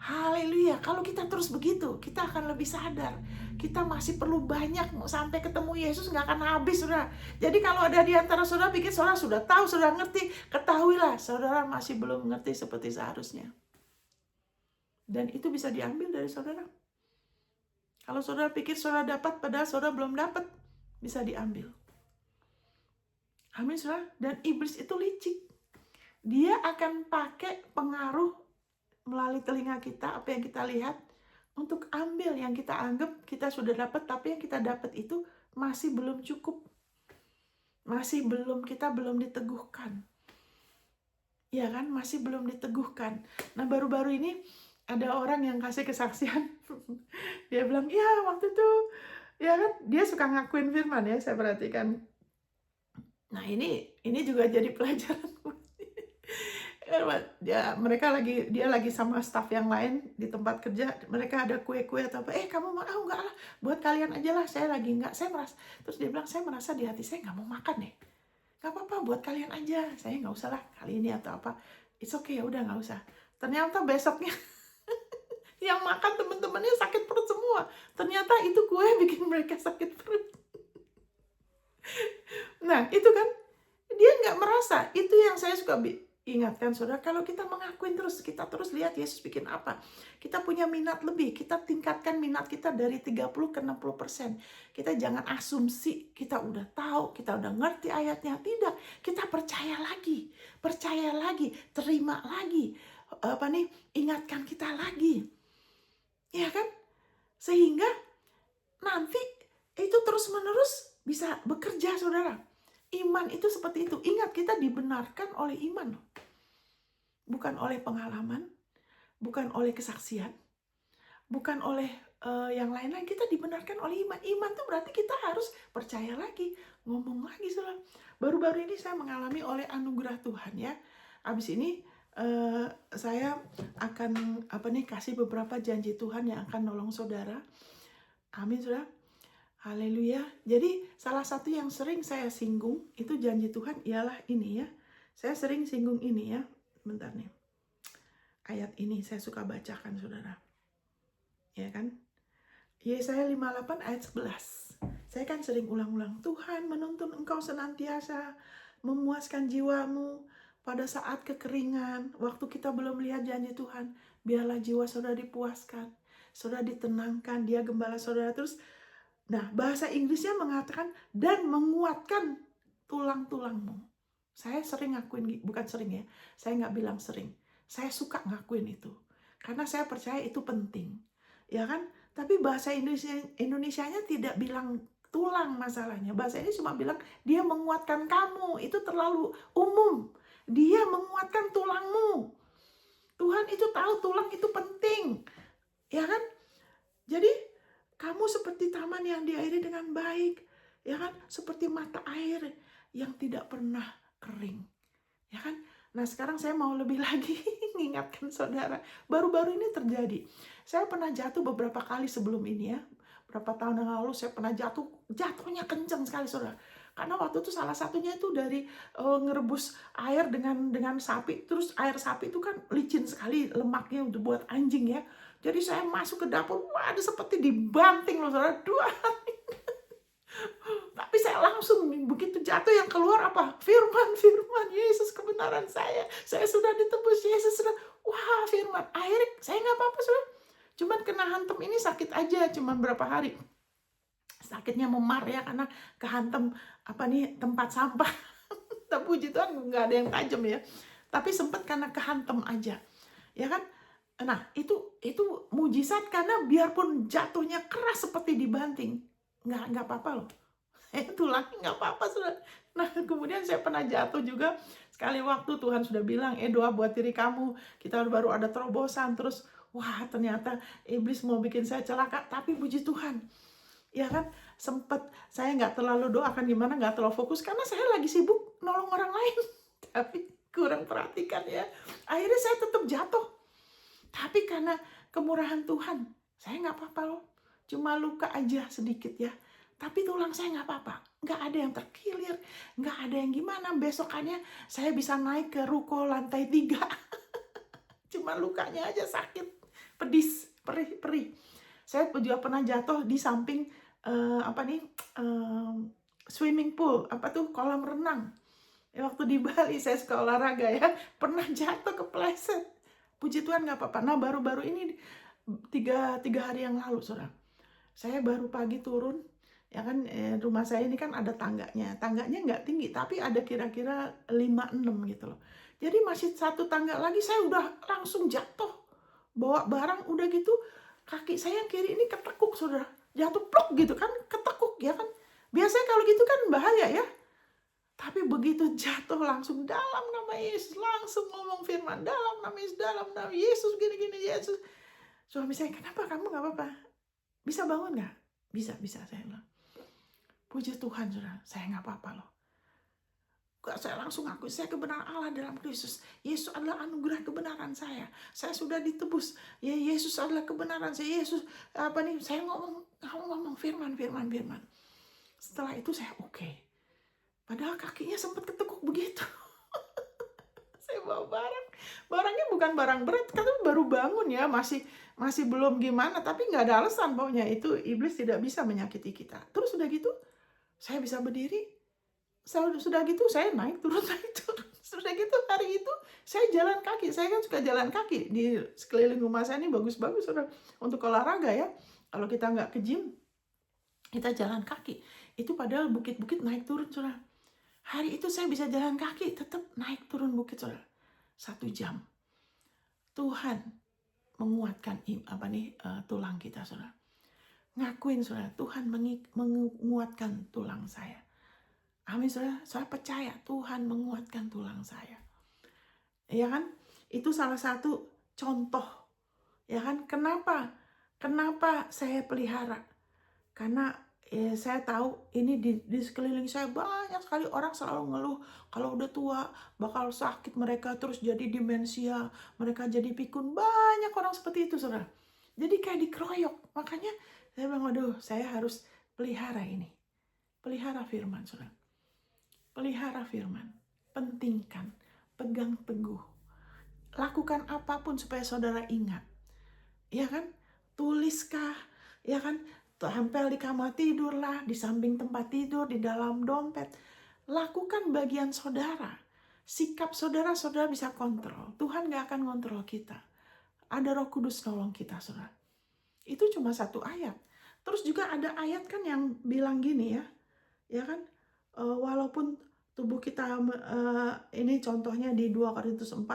Haleluya. Kalau kita terus begitu, kita akan lebih sadar. Kita masih perlu banyak, sampai ketemu Yesus nggak akan habis, saudara. Jadi kalau ada di antara saudara pikir saudara sudah tahu, saudara ngerti, ketahuilah saudara masih belum mengerti seperti seharusnya. Dan itu bisa diambil dari saudara. Kalau saudara pikir saudara dapat, padahal saudara belum dapat, bisa diambil. Amin, saudara. Dan iblis itu licik. Dia akan pakai pengaruh melalui telinga kita, apa yang kita lihat, untuk ambil yang kita anggap kita sudah dapat, tapi yang kita dapat itu masih belum cukup. Kita belum diteguhkan. Ya kan, masih belum diteguhkan. Nah, baru-baru ini ada orang yang kasih kesaksian. Dia bilang, ya waktu itu, ya kan, dia suka ngakuin firman ya, saya perhatikan. Nah ini juga jadi pelajaran. Dia lagi sama staff yang lain di tempat kerja, mereka ada kue-kue atau apa, kamu mau? Ah, enggak lah, buat kalian aja lah, saya lagi enggak, saya merasa, terus dia bilang, saya merasa di hati saya nggak mau makan deh. Nggak apa-apa, buat kalian aja, saya nggak usah lah kali ini atau apa, it's okay, ya udah nggak usah. Ternyata besoknya yang makan temen-temennya sakit perut semua, ternyata itu kue bikin mereka sakit perut. Nah itu kan, dia nggak merasa. Itu yang saya suka ingatkan saudara, kalau kita mengakuin terus, kita terus lihat Yesus bikin apa, kita punya minat lebih, kita tingkatkan minat kita dari 30 ke 60%. Kita jangan asumsi kita udah tahu, kita udah ngerti ayatnya. Tidak, kita percaya lagi, terima lagi, ingatkan kita lagi, ya kan, sehingga nanti itu terus menerus bisa bekerja saudara. Iman itu seperti itu. Ingat, kita dibenarkan oleh iman, bukan oleh pengalaman, bukan oleh kesaksian, bukan oleh yang lain-lain. Kita dibenarkan oleh iman. Iman itu berarti kita harus percaya lagi, ngomong lagi saudara. Baru-baru ini saya mengalami oleh anugerah Tuhan ya. Abis ini saya akan kasih beberapa janji Tuhan yang akan nolong saudara. Amin saudara. Haleluya. Jadi salah satu yang sering saya singgung itu janji Tuhan ialah ini ya. Saya sering singgung ini ya. Bentar nih. Ayat ini saya suka bacakan saudara. Ya kan? Yesaya 58 ayat 11. Saya kan sering ulang-ulang. Tuhan menuntun engkau senantiasa memuaskan jiwamu pada saat kekeringan. Waktu kita belum lihat janji Tuhan. Biarlah jiwa saudara dipuaskan. Saudara ditenangkan. Dia gembala saudara. Terus nah, bahasa Inggrisnya mengatakan dan menguatkan tulang-tulangmu. Saya sering ngakuin, bukan sering ya, saya nggak bilang sering. Saya suka ngakuin itu. Karena saya percaya itu penting. Ya kan? Tapi bahasa Indonesianya tidak bilang tulang masalahnya. Bahasa ini cuma bilang dia menguatkan kamu. Itu terlalu umum. Dia menguatkan tulangmu. Tuhan itu tahu tulang itu penting. Ya kan? Jadi kamu seperti taman yang diairi dengan baik, ya kan? Seperti mata air yang tidak pernah kering, ya kan? Nah sekarang saya mau lebih lagi mengingatkan saudara. Baru-baru ini terjadi. Saya pernah jatuh beberapa kali sebelum ini ya. Berapa tahun yang lalu saya pernah jatuhnya kenceng sekali saudara. Karena waktu itu salah satunya itu dari ngerebus air dengan sapi. Terus air sapi itu kan licin sekali, lemaknya udah buat anjing ya. Jadi saya masuk ke dapur, waduh seperti dibanting loh saudara, dua. Tapi saya langsung begitu jatuh yang keluar apa? Firman, Yesus kebenaran saya sudah ditebus, Yesus sudah, wah firman. Akhirnya saya nggak apa-apa saudara. Cuman kena hantam ini sakit aja, cuman berapa hari. Sakitnya memar ya karena kehantam tempat sampah. Tapi puji Tuhan nggak ada yang tajam ya. Tapi sempat karena kehantam aja, ya kan? Nah, itu mujizat karena biarpun jatuhnya keras seperti dibanting, nggak apa-apa loh. Tulangnya nggak apa-apa sudah. Nah, kemudian saya pernah jatuh juga sekali waktu Tuhan sudah bilang, doa buat diri kamu. Kita baru ada terobosan, terus wah ternyata iblis mau bikin saya celaka. Tapi puji Tuhan, ya kan, sempat saya nggak terlalu doakan gimana, nggak terlalu fokus karena saya lagi sibuk nolong orang lain. Tapi kurang perhatikan ya. Akhirnya saya tetap jatuh. Tapi karena kemurahan Tuhan, saya nggak apa-apa loh. Cuma luka aja sedikit ya. Tapi tulang saya nggak apa-apa. Nggak ada yang terkilir. Nggak ada yang gimana. Besokannya saya bisa naik ke ruko lantai 3. Cuma lukanya aja sakit. Pedis. Perih. Saya juga pernah jatuh di samping swimming pool. Kolam renang. Waktu di Bali saya suka olahraga ya. Pernah jatuh kepleset. Puji Tuhan nggak apa-apa. Nah baru-baru ini 3 hari yang lalu saudara, saya baru pagi turun ya kan, rumah saya ini kan ada tangganya nggak tinggi tapi ada kira-kira 5-6 gitu loh. Jadi masih satu tangga lagi saya udah langsung jatuh, bawa barang udah gitu kaki saya yang kiri ini ketekuk saudara, jatuh plok gitu kan, ketekuk ya kan. Biasanya kalau gitu kan bahaya ya. Tapi begitu jatuh langsung dalam nama Yesus, langsung ngomong firman dalam nama Yesus, dalam nama Yesus, gini-gini Yesus. Suami saya, kenapa kamu nggak apa-apa? Bisa bangun nggak? Bisa saya bilang. Puji Tuhan saudara, saya nggak apa-apa loh. Saya langsung akui, saya kebenaran Allah dalam Kristus. Yesus adalah anugerah kebenaran saya. Saya sudah ditebus. Ya, Yesus adalah kebenaran saya. Yesus saya ngomong firman. Setelah itu saya oke. Padahal kakinya sempat ketekuk begitu. Saya bawa barangnya bukan barang berat, karena baru bangun ya, masih belum gimana, tapi nggak ada alasan pokoknya itu iblis tidak bisa menyakiti kita. Terus sudah gitu saya bisa berdiri. Sudah gitu saya naik turun naik turun. Sudah gitu hari itu saya jalan kaki. Saya kan suka jalan kaki di sekeliling rumah saya, ini bagus-bagus sudah untuk olahraga ya. Kalau kita nggak ke gym, kita jalan kaki. Itu padahal bukit-bukit naik turun sudah. Hari itu saya bisa jalan kaki, tetap naik turun bukit sudah. 1 jam. Tuhan menguatkan tulang kita sudah. Ngakuin sudah, Tuhan menguatkan tulang saya. Amin saudara, saya percaya Tuhan menguatkan tulang saya. Ya kan? Itu salah satu contoh. Ya kan? Kenapa saya pelihara? Karena saya tahu ini di sekeliling saya banyak sekali orang selalu ngeluh kalau udah tua bakal sakit, mereka terus jadi demensia, mereka jadi pikun. Banyak orang seperti itu saudara. Jadi kayak dikeroyok. Makanya saya bilang, waduh, saya harus pelihara ini. Pelihara firman saudara. Pelihara firman, pentingkan, pegang teguh. Lakukan apapun supaya saudara ingat. Ya kan? Tuliskah? Ya kan? Tempel di kamar tidur lah, di samping tempat tidur, di dalam dompet. Lakukan bagian saudara. Sikap saudara bisa kontrol. Tuhan gak akan kontrol kita. Ada Roh Kudus nolong kita, saudara. Itu cuma 1 ayat. Terus juga ada ayat kan yang bilang gini ya. Ya kan? Walaupun tubuh kita ini contohnya di 2 Korintus 4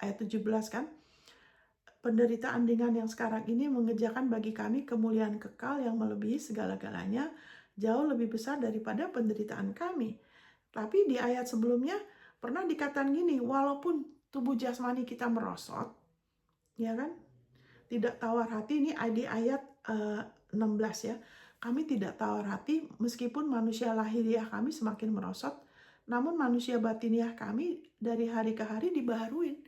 ayat 17 kan, penderitaan ringan yang sekarang ini mengerjakan bagi kami kemuliaan kekal yang melebihi segala-galanya, jauh lebih besar daripada penderitaan kami. Tapi di ayat sebelumnya pernah dikatakan gini, walaupun tubuh jasmani kita merosot, ya kan, tidak tawar hati, ini di ayat 16 ya. Kami tidak tawar hati meskipun manusia lahiriah kami semakin merosot, namun manusia batiniah kami dari hari ke hari dibaharuin.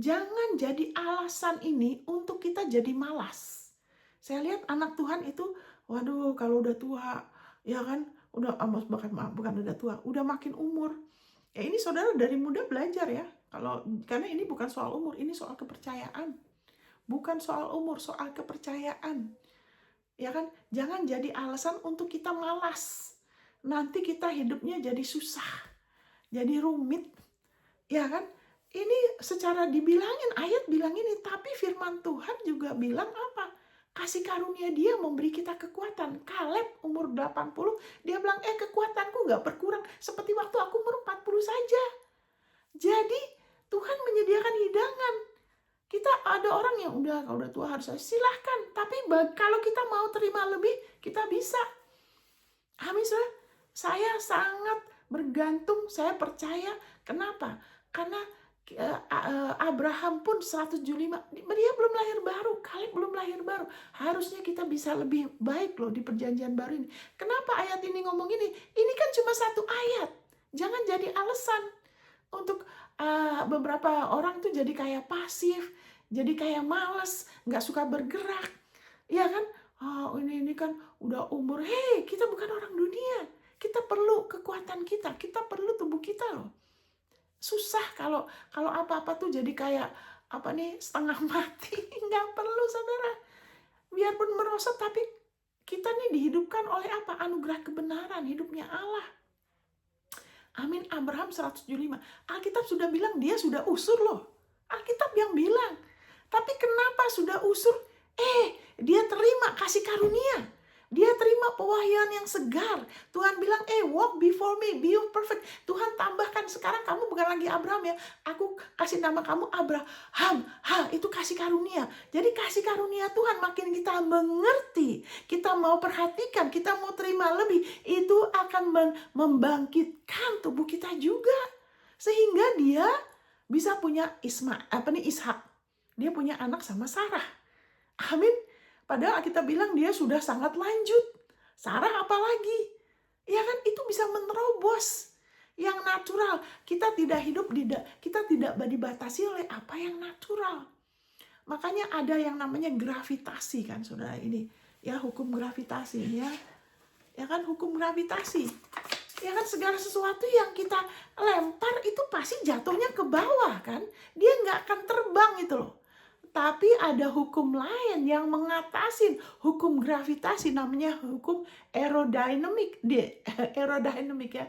Jangan jadi alasan ini untuk kita jadi malas. Saya lihat anak Tuhan itu, waduh kalau udah tua, ya kan, bukan udah tua, udah makin umur. Ya ini saudara dari muda belajar ya. Karena ini bukan soal umur, ini soal kepercayaan. Bukan soal umur, soal kepercayaan. Ya kan? Jangan jadi alasan untuk kita malas. Nanti kita hidupnya jadi susah. Jadi rumit. Ya kan? Ini secara dibilangin, ayat bilang ini. Tapi firman Tuhan juga bilang apa? Kasih karunia dia memberi kita kekuatan. Kaleb umur 80, dia bilang, kekuatanku gak berkurang. Seperti waktu aku umur 40 saja. Jadi Tuhan menyediakan hidangan. Kita ada orang yang kalau udah tua harus silahkan. Tapi kalau kita mau terima lebih, kita bisa. Amin, saudara. Saya sangat bergantung, saya percaya. Kenapa? Karena Abraham pun 175, dia belum lahir baru, Kaleb belum lahir baru. Harusnya kita bisa lebih baik loh di perjanjian baru ini. Kenapa ayat ini ngomong ini? Ini kan cuma 1 ayat. Jangan jadi alasan untuk beberapa orang tuh jadi kayak pasif, jadi kayak malas, nggak suka bergerak, ya kan? Ini kan udah umur. Hei, kita bukan orang dunia. Kita perlu kekuatan kita perlu tubuh kita loh. Susah kalau apa-apa tuh jadi kayak setengah mati. Nggak perlu saudara. Biarpun merosot, tapi kita nih dihidupkan oleh apa? Anugerah kebenaran, hidupnya Allah. Amin. Abraham 175. Alkitab sudah bilang dia sudah usur loh. Alkitab yang bilang. Tapi kenapa sudah usur? Dia terima kasih karunia. Dia terima pewahyuan yang segar. Tuhan bilang, walk before me, be perfect. Tuhan tambahkan, sekarang kamu bukan lagi Abraham ya. Aku kasih nama kamu Abraham. Itu kasih karunia. Jadi kasih karunia Tuhan makin kita mengerti, kita mau perhatikan, kita mau terima lebih, itu akan membangkitkan tubuh kita juga. Sehingga dia bisa punya Ishak. Dia punya anak sama Sarah. Amin. Padahal kita bilang dia sudah sangat lanjut. Sarah apalagi. Ya kan, itu bisa menerobos. yang natural. Kita tidak hidup, kita tidak dibatasi oleh apa yang natural. Makanya ada yang namanya gravitasi kan, saudara, ini ya, hukum gravitasi ya. Ya kan, hukum gravitasi. Ya kan, segala sesuatu yang kita lempar itu pasti jatuhnya ke bawah kan. Dia nggak akan terbang itu loh. Tapi ada hukum lain yang mengatasi hukum gravitasi, namanya hukum aerodynamic, aerodynamic ya,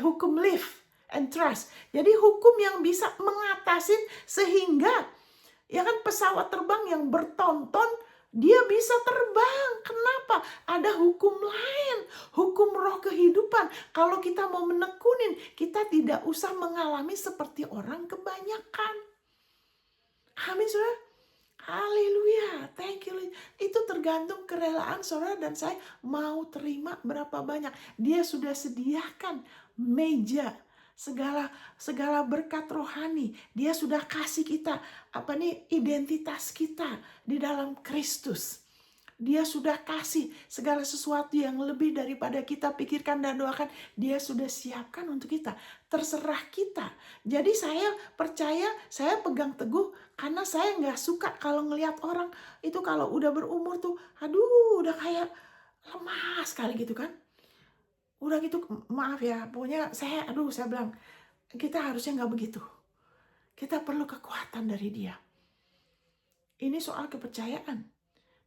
hukum lift and thrust. Jadi hukum yang bisa mengatasi sehingga ya kan pesawat terbang yang bertonton dia bisa terbang. Kenapa? Ada hukum lain, hukum roh kehidupan. Kalau kita mau menekunin, kita tidak usah mengalami seperti orang kebanyakan. Amin, saudara. Haleluya, thank you. Itu tergantung kerelaan saudara dan saya mau terima berapa banyak. Dia sudah sediakan meja segala berkat rohani. Dia sudah kasih kita identitas kita di dalam Kristus. Dia sudah kasih segala sesuatu yang lebih daripada kita pikirkan dan doakan. Dia sudah siapkan untuk kita. Terserah kita. Jadi saya percaya, saya pegang teguh karena saya nggak suka kalau ngelihat orang itu kalau udah berumur tuh, aduh udah kayak lemah sekali gitu kan. Udah gitu, maaf ya, pokoknya saya bilang, kita harusnya nggak begitu. Kita perlu kekuatan dari dia. Ini soal kepercayaan.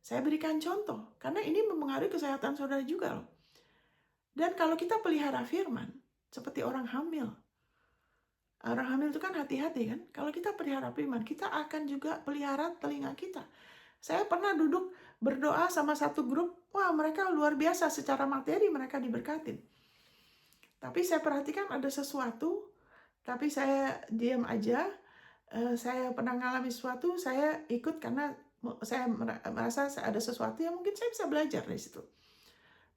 Saya berikan contoh, karena ini mempengaruhi kesehatan saudara juga loh. Dan kalau kita pelihara firman, seperti orang hamil. Orang hamil itu kan hati-hati kan. Kalau kita pelihara firman, kita akan juga pelihara telinga kita. Saya pernah duduk berdoa sama satu grup, wah mereka luar biasa secara materi, mereka diberkatin. Tapi saya perhatikan ada sesuatu, tapi saya diam aja. Saya pernah ngalami sesuatu, saya ikut karena saya merasa ada sesuatu yang mungkin saya bisa belajar dari situ.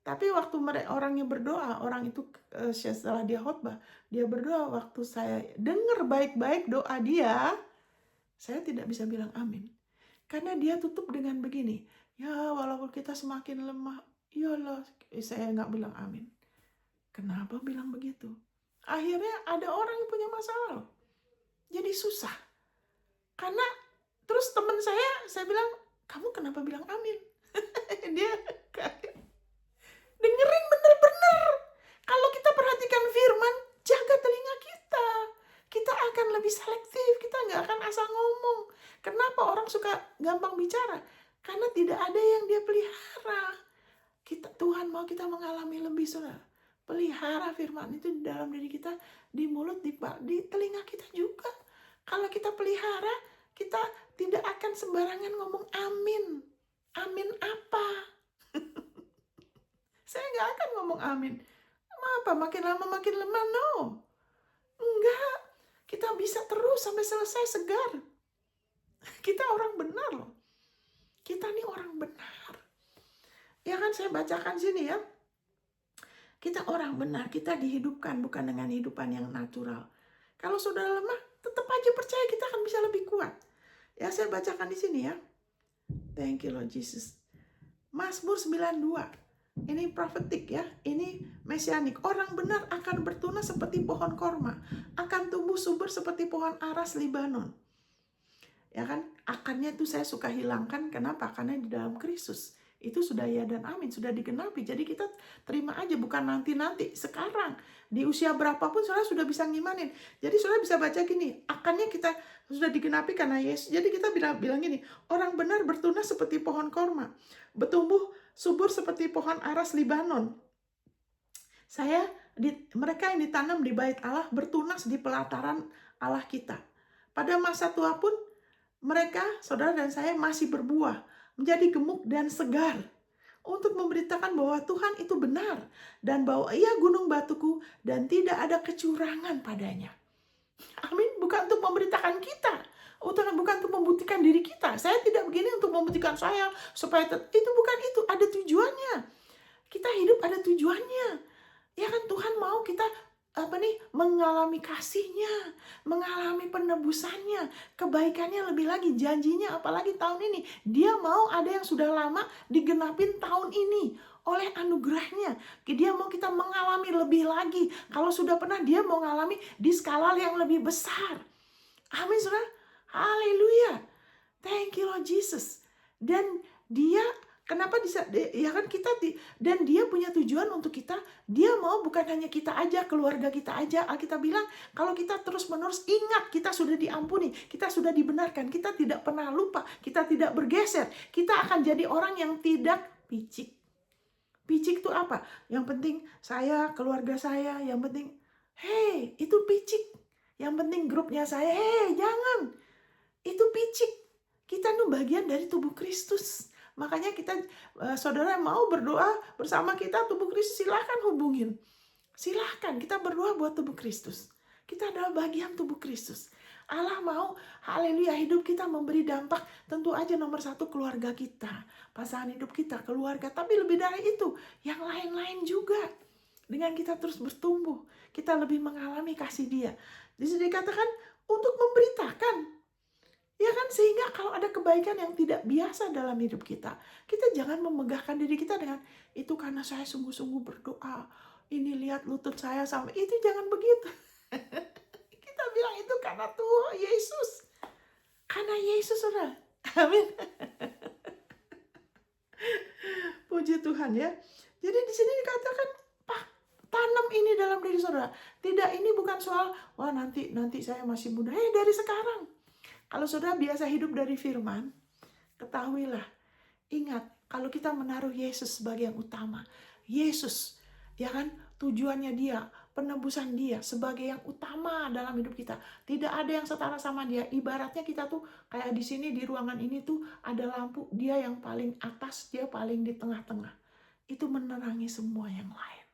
Tapi waktu orangnya berdoa, orang itu setelah dia khotbah, dia berdoa, waktu saya dengar baik-baik doa dia, saya tidak bisa bilang amin. Karena dia tutup dengan begini, ya walaupun kita semakin lemah, ya Allah, saya nggak bilang amin. Kenapa bilang begitu? Akhirnya ada orang yang punya masalah loh. Jadi susah. Karena terus teman saya bilang, kamu kenapa bilang amin? Dia kayak, dengerin bener-bener. Kalau kita perhatikan firman, jaga telinga kita. Kita akan lebih selektif, kita nggak akan asal ngomong. Kenapa orang suka gampang bicara? Karena tidak ada yang dia pelihara. Tuhan mau kita mengalami lebih, saudara. Pelihara firman itu di dalam diri kita, di mulut, di telinga kita juga. Kalau kita pelihara, kita tidak akan sembarangan ngomong amin. Amin apa? Saya nggak akan ngomong amin. Apa? Makin lama makin lemah? No. Enggak. Kita bisa terus sampai selesai segar. Kita orang benar loh. Kita nih orang benar. Ya kan, saya bacakan sini ya. Kita orang benar, kita dihidupkan bukan dengan hidupan yang natural. Kalau sudah lemah, tetap aja percaya kita akan bisa lebih kuat. Ya, saya bacakan di sini ya. Thank you Lord Jesus. Mazmur 92. Ini profetik ya. Ini mesianik. Orang benar akan bertunas seperti pohon korma, akan tumbuh subur seperti pohon aras Libanon. Ya kan? Akarnya itu saya suka hilangkan. Kenapa? Karena di dalam Kristus itu sudah ya dan amin, sudah digenapi. Jadi kita terima aja, bukan nanti-nanti, sekarang. Di usia berapapun saudara sudah bisa ngimanin. Jadi saudara bisa baca gini, akarnya kita sudah digenapi karena Yesus. Jadi kita bilang gini, orang benar bertunas seperti pohon korma, bertumbuh subur seperti pohon aras Libanon. Mereka yang ditanam di bait Allah bertunas di pelataran Allah kita. Pada masa tua pun mereka, saudara dan saya, masih berbuah, menjadi gemuk dan segar, untuk memberitakan bahwa Tuhan itu benar, dan bahwa Ia gunung batuku, dan tidak ada kecurangan padanya. Amin. Bukan untuk memberitakan kita, bukan untuk membuktikan diri kita. Saya tidak begini untuk membuktikan saya, supaya itu bukan itu, ada tujuannya. Kita hidup ada tujuannya. Ya kan, Tuhan mau kita mengalami kasihnya, mengalami penebusannya, kebaikannya lebih lagi, janjinya apalagi tahun ini. Dia mau ada yang sudah lama digenapin tahun ini. oleh anugerahnya. Dia mau kita mengalami lebih lagi. Kalau sudah pernah, dia mau mengalami di skala yang lebih besar. Amin, saudara. Haleluya. Thank you Lord Jesus. Dan dia kenapa bisa ya kan dan dia punya tujuan untuk kita. Dia mau bukan hanya kita aja, keluarga kita aja. Alkitab bilang kalau kita terus-menerus ingat kita sudah diampuni, kita sudah dibenarkan, kita tidak pernah lupa, kita tidak bergeser, kita akan jadi orang yang tidak picik. Picik itu apa? Yang penting saya, keluarga saya, yang penting, hey, itu picik. Yang penting grupnya saya, hey, jangan. Itu picik. Kita itu bagian dari tubuh Kristus. Makanya kita, saudara yang mau berdoa bersama kita tubuh Kristus, silahkan hubungin. Silahkan, kita berdoa buat tubuh Kristus. Kita adalah bagian tubuh Kristus. Allah mau, haleluya, hidup kita memberi dampak. Tentu aja nomor satu keluarga kita, pasangan hidup kita, keluarga. Tapi lebih dari itu, yang lain-lain juga. Dengan kita terus bertumbuh, kita lebih mengalami kasih Dia. Di sini dikatakan untuk memberitakan. Ya kan, sehingga kalau ada kebaikan yang tidak biasa dalam hidup kita, kita jangan memegahkan diri kita dengan itu karena saya sungguh-sungguh berdoa. Ini lihat lutut saya sampai itu, jangan begitu. Kita bilang itu karena Tuhan Yesus. Karena Yesus, saudara. Amin. Puji Tuhan ya. Jadi di sini dikatakan, tanam ini dalam diri saudara. Tidak, ini bukan soal, wah nanti saya masih muda. Dari sekarang. Kalau saudara biasa hidup dari firman, ketahuilah, ingat, kalau kita menaruh Yesus sebagai yang utama, Yesus, ya kan, tujuannya Dia, penebusan Dia sebagai yang utama dalam hidup kita. Tidak ada yang setara sama Dia. Ibaratnya kita tuh kayak di sini di ruangan ini tuh ada lampu, Dia yang paling atas, Dia paling di tengah-tengah. Itu menerangi semua yang lain.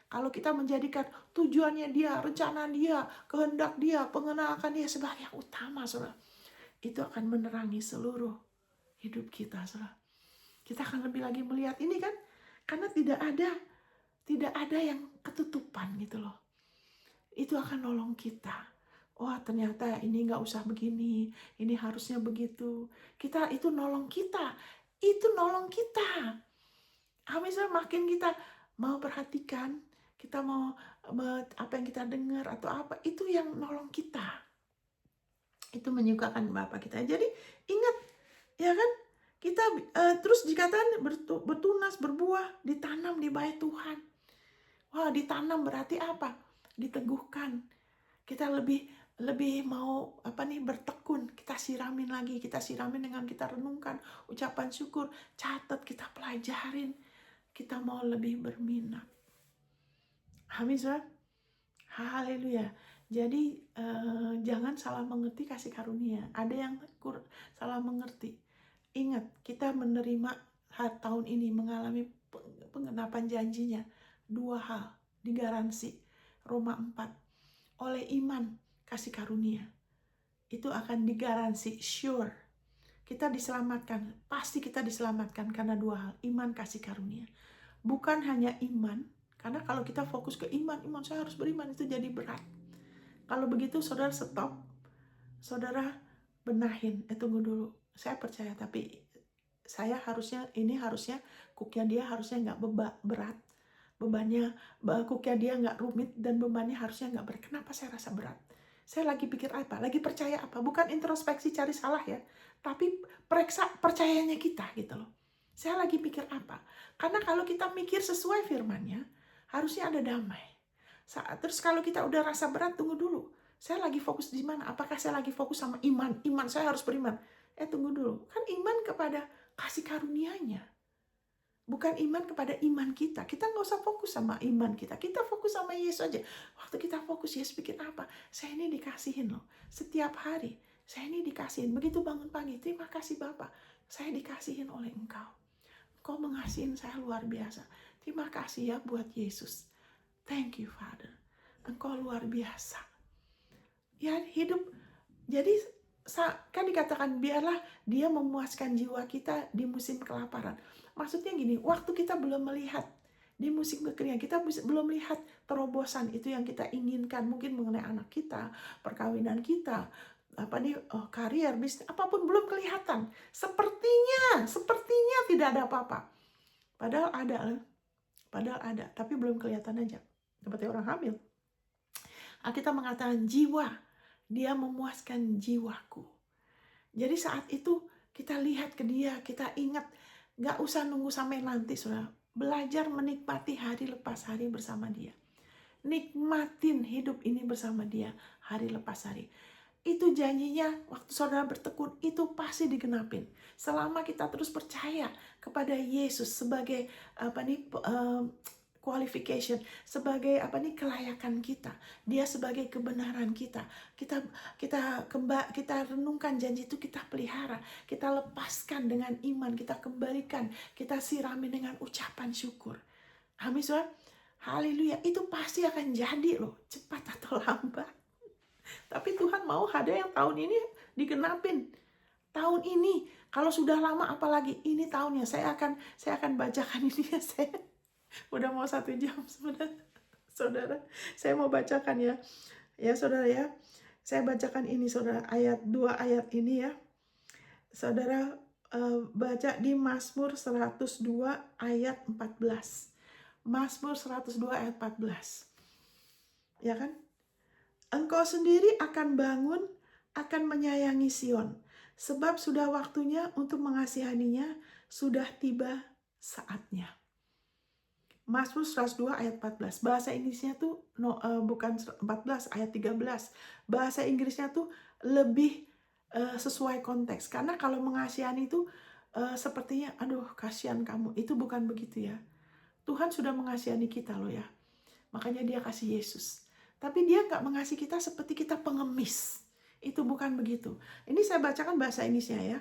Kalau kita menjadikan tujuannya Dia, rencana Dia, kehendak Dia, pengenalan Dia sebagai yang utama, saudara, itu akan menerangi seluruh hidup kita, saudara. Kita akan lebih lagi melihat ini kan, karena tidak ada yang ketutupan gitu loh. Itu akan nolong kita. Wah, ternyata ini nggak usah begini, ini harusnya begitu. Kita itu nolong kita. Itu nolong kita. Misalnya makin kita mau perhatikan, kita mau apa yang kita dengar atau apa, itu yang nolong kita. Itu menyukakan Bapa kita. Jadi ingat, ya kan, kita terus dikatakan bertunas, berbuah, ditanam di bait Tuhan. Wah, ditanam berarti apa? Diteguhkan. Kita lebih mau bertekun. Kita siramin lagi, kita siramin dengan kita renungkan, ucapan syukur, catat, kita pelajarin. Kita mau lebih berminat. Amin, saudara. Haleluya. Jadi jangan salah mengerti kasih karunia. Ada yang salah mengerti. Ingat, kita menerima tahun ini mengalami penggenapan janjinya. 2 hal digaransi. Roma 4. Oleh iman kasih karunia. Itu akan digaransi, sure. Kita diselamatkan. Pasti kita diselamatkan karena 2 hal. Iman kasih karunia. Bukan hanya iman. Karena kalau kita fokus ke iman saya harus beriman, itu jadi berat. Kalau begitu saudara stop, saudara benahin, tunggu dulu, saya percaya tapi saya harusnya cooknya dia harusnya nggak berat, bebannya cooknya dia nggak rumit dan bebannya harusnya nggak berat. Kenapa saya rasa berat? Saya lagi pikir apa? Lagi percaya apa? Bukan introspeksi cari salah ya, tapi periksa percayanya kita gitu loh. Saya lagi pikir apa? Karena kalau kita mikir sesuai firman-Nya, harusnya ada damai. Terus kalau kita udah rasa berat, tunggu dulu. Saya lagi fokus di mana? Apakah saya lagi fokus sama iman? Iman, saya harus beriman. Tunggu dulu. Kan iman kepada kasih karunia-Nya. Bukan iman kepada iman kita. Kita nggak usah fokus sama iman kita. Kita fokus sama Yesus aja. Waktu kita fokus, Yesus pikir apa? Saya ini dikasihin loh. Setiap hari, saya ini dikasihin. Begitu bangun pagi, terima kasih Bapak. Saya dikasihin oleh Engkau. Engkau mengasihin saya luar biasa. Terima kasih ya buat Yesus. Thank you, Father. Engkau luar biasa. Ya, hidup. Jadi, kan dikatakan, biarlah dia memuaskan jiwa kita di musim kelaparan. Maksudnya gini, waktu kita belum melihat di musim kekeringan, kita belum melihat terobosan itu yang kita inginkan. Mungkin mengenai anak kita, perkawinan kita, karier, bisnis, apapun belum kelihatan. Sepertinya tidak ada apa-apa. Padahal ada loh. Padahal ada, tapi belum kelihatan aja. Seperti orang hamil. Alkitab mengatakan jiwa, dia memuaskan jiwaku. Jadi saat itu kita lihat ke dia, kita ingat, gak usah nunggu sampai nanti, saudara. Belajar menikmati hari lepas hari bersama dia. Nikmatin hidup ini bersama dia, hari lepas hari. Itu janjinya waktu saudara bertekun, itu pasti digenapin. Selama kita terus percaya kepada Yesus sebagai qualification, sebagai kelayakan kita, dia sebagai kebenaran kita. Kita renungkan janji itu, kita pelihara, kita lepaskan dengan iman, kita kembalikan, kita sirami dengan ucapan syukur. Amin, saudara. Haleluya, itu pasti akan jadi loh, cepat atau lambat. Tapi Tuhan mau ada yang tahun ini digenapin. Tahun ini, kalau sudah lama apalagi, ini tahunnya. Saya akan bacakan ini ya, saya udah mau 1 jam sebenarnya. Saudara, saya mau bacakan ya. Ya saudara ya, saya bacakan ini saudara, 2 ayat ini ya. Saudara baca di Mazmur 102 ayat 14. Mazmur 102 ayat 14. Ya kan? Engkau sendiri akan bangun, akan menyayangi Sion. Sebab sudah waktunya untuk mengasihaninya, sudah tiba saatnya. Mazmur 102 ayat 14. Bahasa Inggrisnya tuh bukan 14 ayat 13. Bahasa Inggrisnya tuh lebih sesuai konteks. Karena kalau mengasihani itu sepertinya aduh kasihan kamu. Itu bukan begitu ya. Tuhan sudah mengasihani kita loh ya. Makanya dia kasih Yesus. Tapi dia nggak mengasihi kita seperti kita pengemis. Itu bukan begitu. Ini saya bacakan bahasa Inggrisnya ya.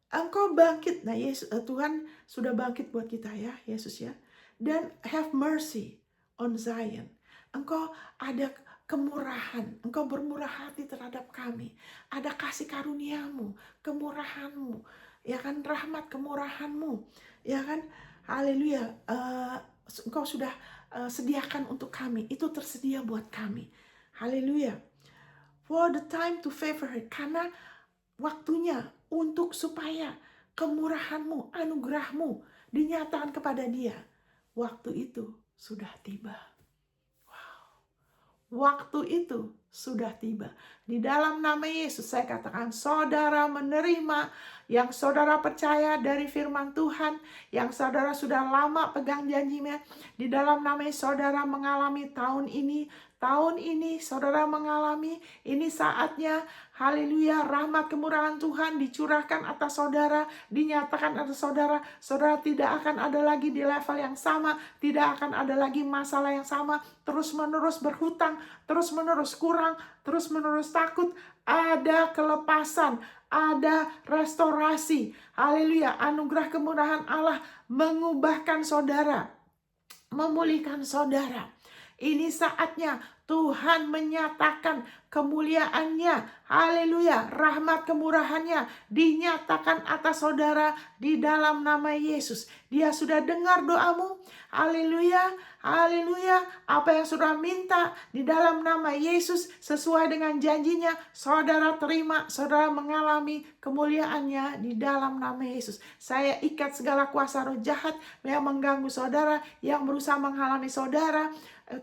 Engkau bangkit. Nah Tuhan sudah bangkit buat kita ya, Yesus ya. Dan have mercy on Zion. Engkau ada kemurahan. Engkau bermurah hati terhadap kami. Ada kasih karuniamu, kemurahanmu. Ya kan, rahmat kemurahanmu. Ya kan, haleluya. Engkau sudah sediakan untuk kami. Itu tersedia buat kami. Haleluya. For the time to favor her. Karena waktunya untuk supaya kemurahanmu, anugerahmu dinyatakan kepada dia. Waktu itu sudah tiba. Wow. Waktu itu sudah tiba. Di dalam nama Yesus saya katakan, saudara menerima yang saudara percaya dari firman Tuhan, yang saudara sudah lama pegang janjinya. Di dalam nama Yesus saudara mengalami tahun ini saudara mengalami, ini saatnya, haleluya, rahmat kemurahan Tuhan dicurahkan atas saudara, dinyatakan atas saudara. Saudara tidak akan ada lagi di level yang sama, tidak akan ada lagi masalah yang sama, terus-menerus berhutang, terus-menerus kurang, terus-menerus takut. Ada kelepasan, ada restorasi, haleluya, anugerah kemurahan Allah mengubahkan saudara, memulihkan saudara. Ini saatnya Tuhan menyatakan kemuliaannya, haleluya, rahmat kemurahannya dinyatakan atas saudara di dalam nama Yesus. Dia sudah dengar doamu, haleluya, haleluya. Apa yang saudara minta di dalam nama Yesus sesuai dengan janjinya, saudara terima, saudara mengalami kemuliaannya di dalam nama Yesus. Saya ikat segala kuasa roh jahat yang mengganggu saudara, yang berusaha menghalangi saudara.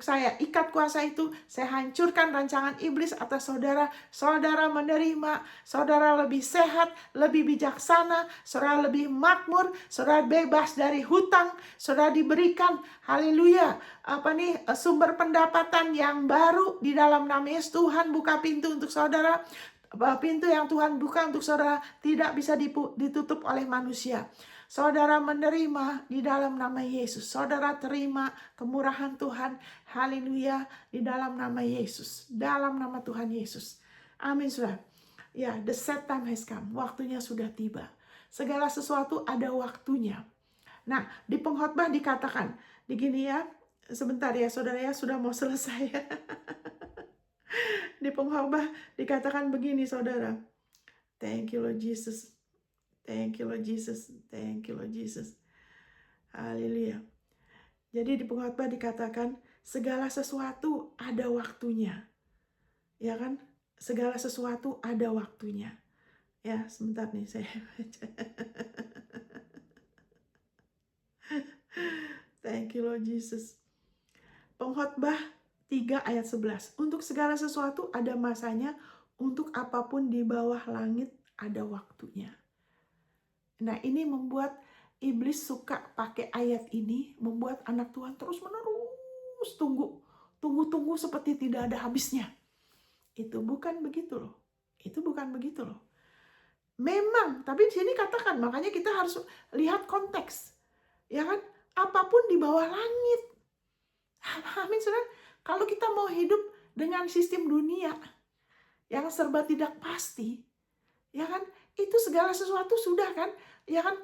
Saya ikat kuasa itu, saya hancurkan rancangan iblis atas saudara. Saudara menerima, saudara lebih sehat, lebih bijaksana, saudara lebih makmur, saudara bebas dari hutang, saudara diberikan, haleluya, sumber pendapatan yang baru di dalam nama Yesus. Tuhan buka pintu untuk saudara. Pintu yang Tuhan buka untuk saudara tidak bisa ditutup oleh manusia. Saudara menerima di dalam nama Yesus. Saudara terima kemurahan Tuhan. Haleluya. Di dalam nama Yesus. Dalam nama Tuhan Yesus. Amin, saudara. Ya, the set time has come. Waktunya sudah tiba. Segala sesuatu ada waktunya. Nah, di pengkhotbah dikatakan. Begini ya. Sebentar ya, saudara ya. Sudah mau selesai. Di pengkhotbah dikatakan begini, saudara. Thank you, Lord Jesus. Thank you, Lord Jesus. Thank you, Lord Jesus. Haleluya. Jadi di pengkhotbah dikatakan segala sesuatu ada waktunya. Ya kan? Segala sesuatu ada waktunya. Ya, sebentar nih saya baca. Thank you Lord Jesus. Pengkhotbah 3 ayat 11. Untuk segala sesuatu ada masanya, untuk apapun di bawah langit ada waktunya. Nah, ini membuat iblis suka pakai ayat ini, membuat anak Tuhan terus-menerus tunggu seperti tidak ada habisnya. Itu bukan begitu loh. Itu bukan begitu loh. Memang, tapi di sini katakan, makanya kita harus lihat konteks. Ya kan? Apapun di bawah langit. Amin, saudara. Kalau kita mau hidup dengan sistem dunia yang serba tidak pasti, ya kan? Itu segala sesuatu sudah kan? Ya kan,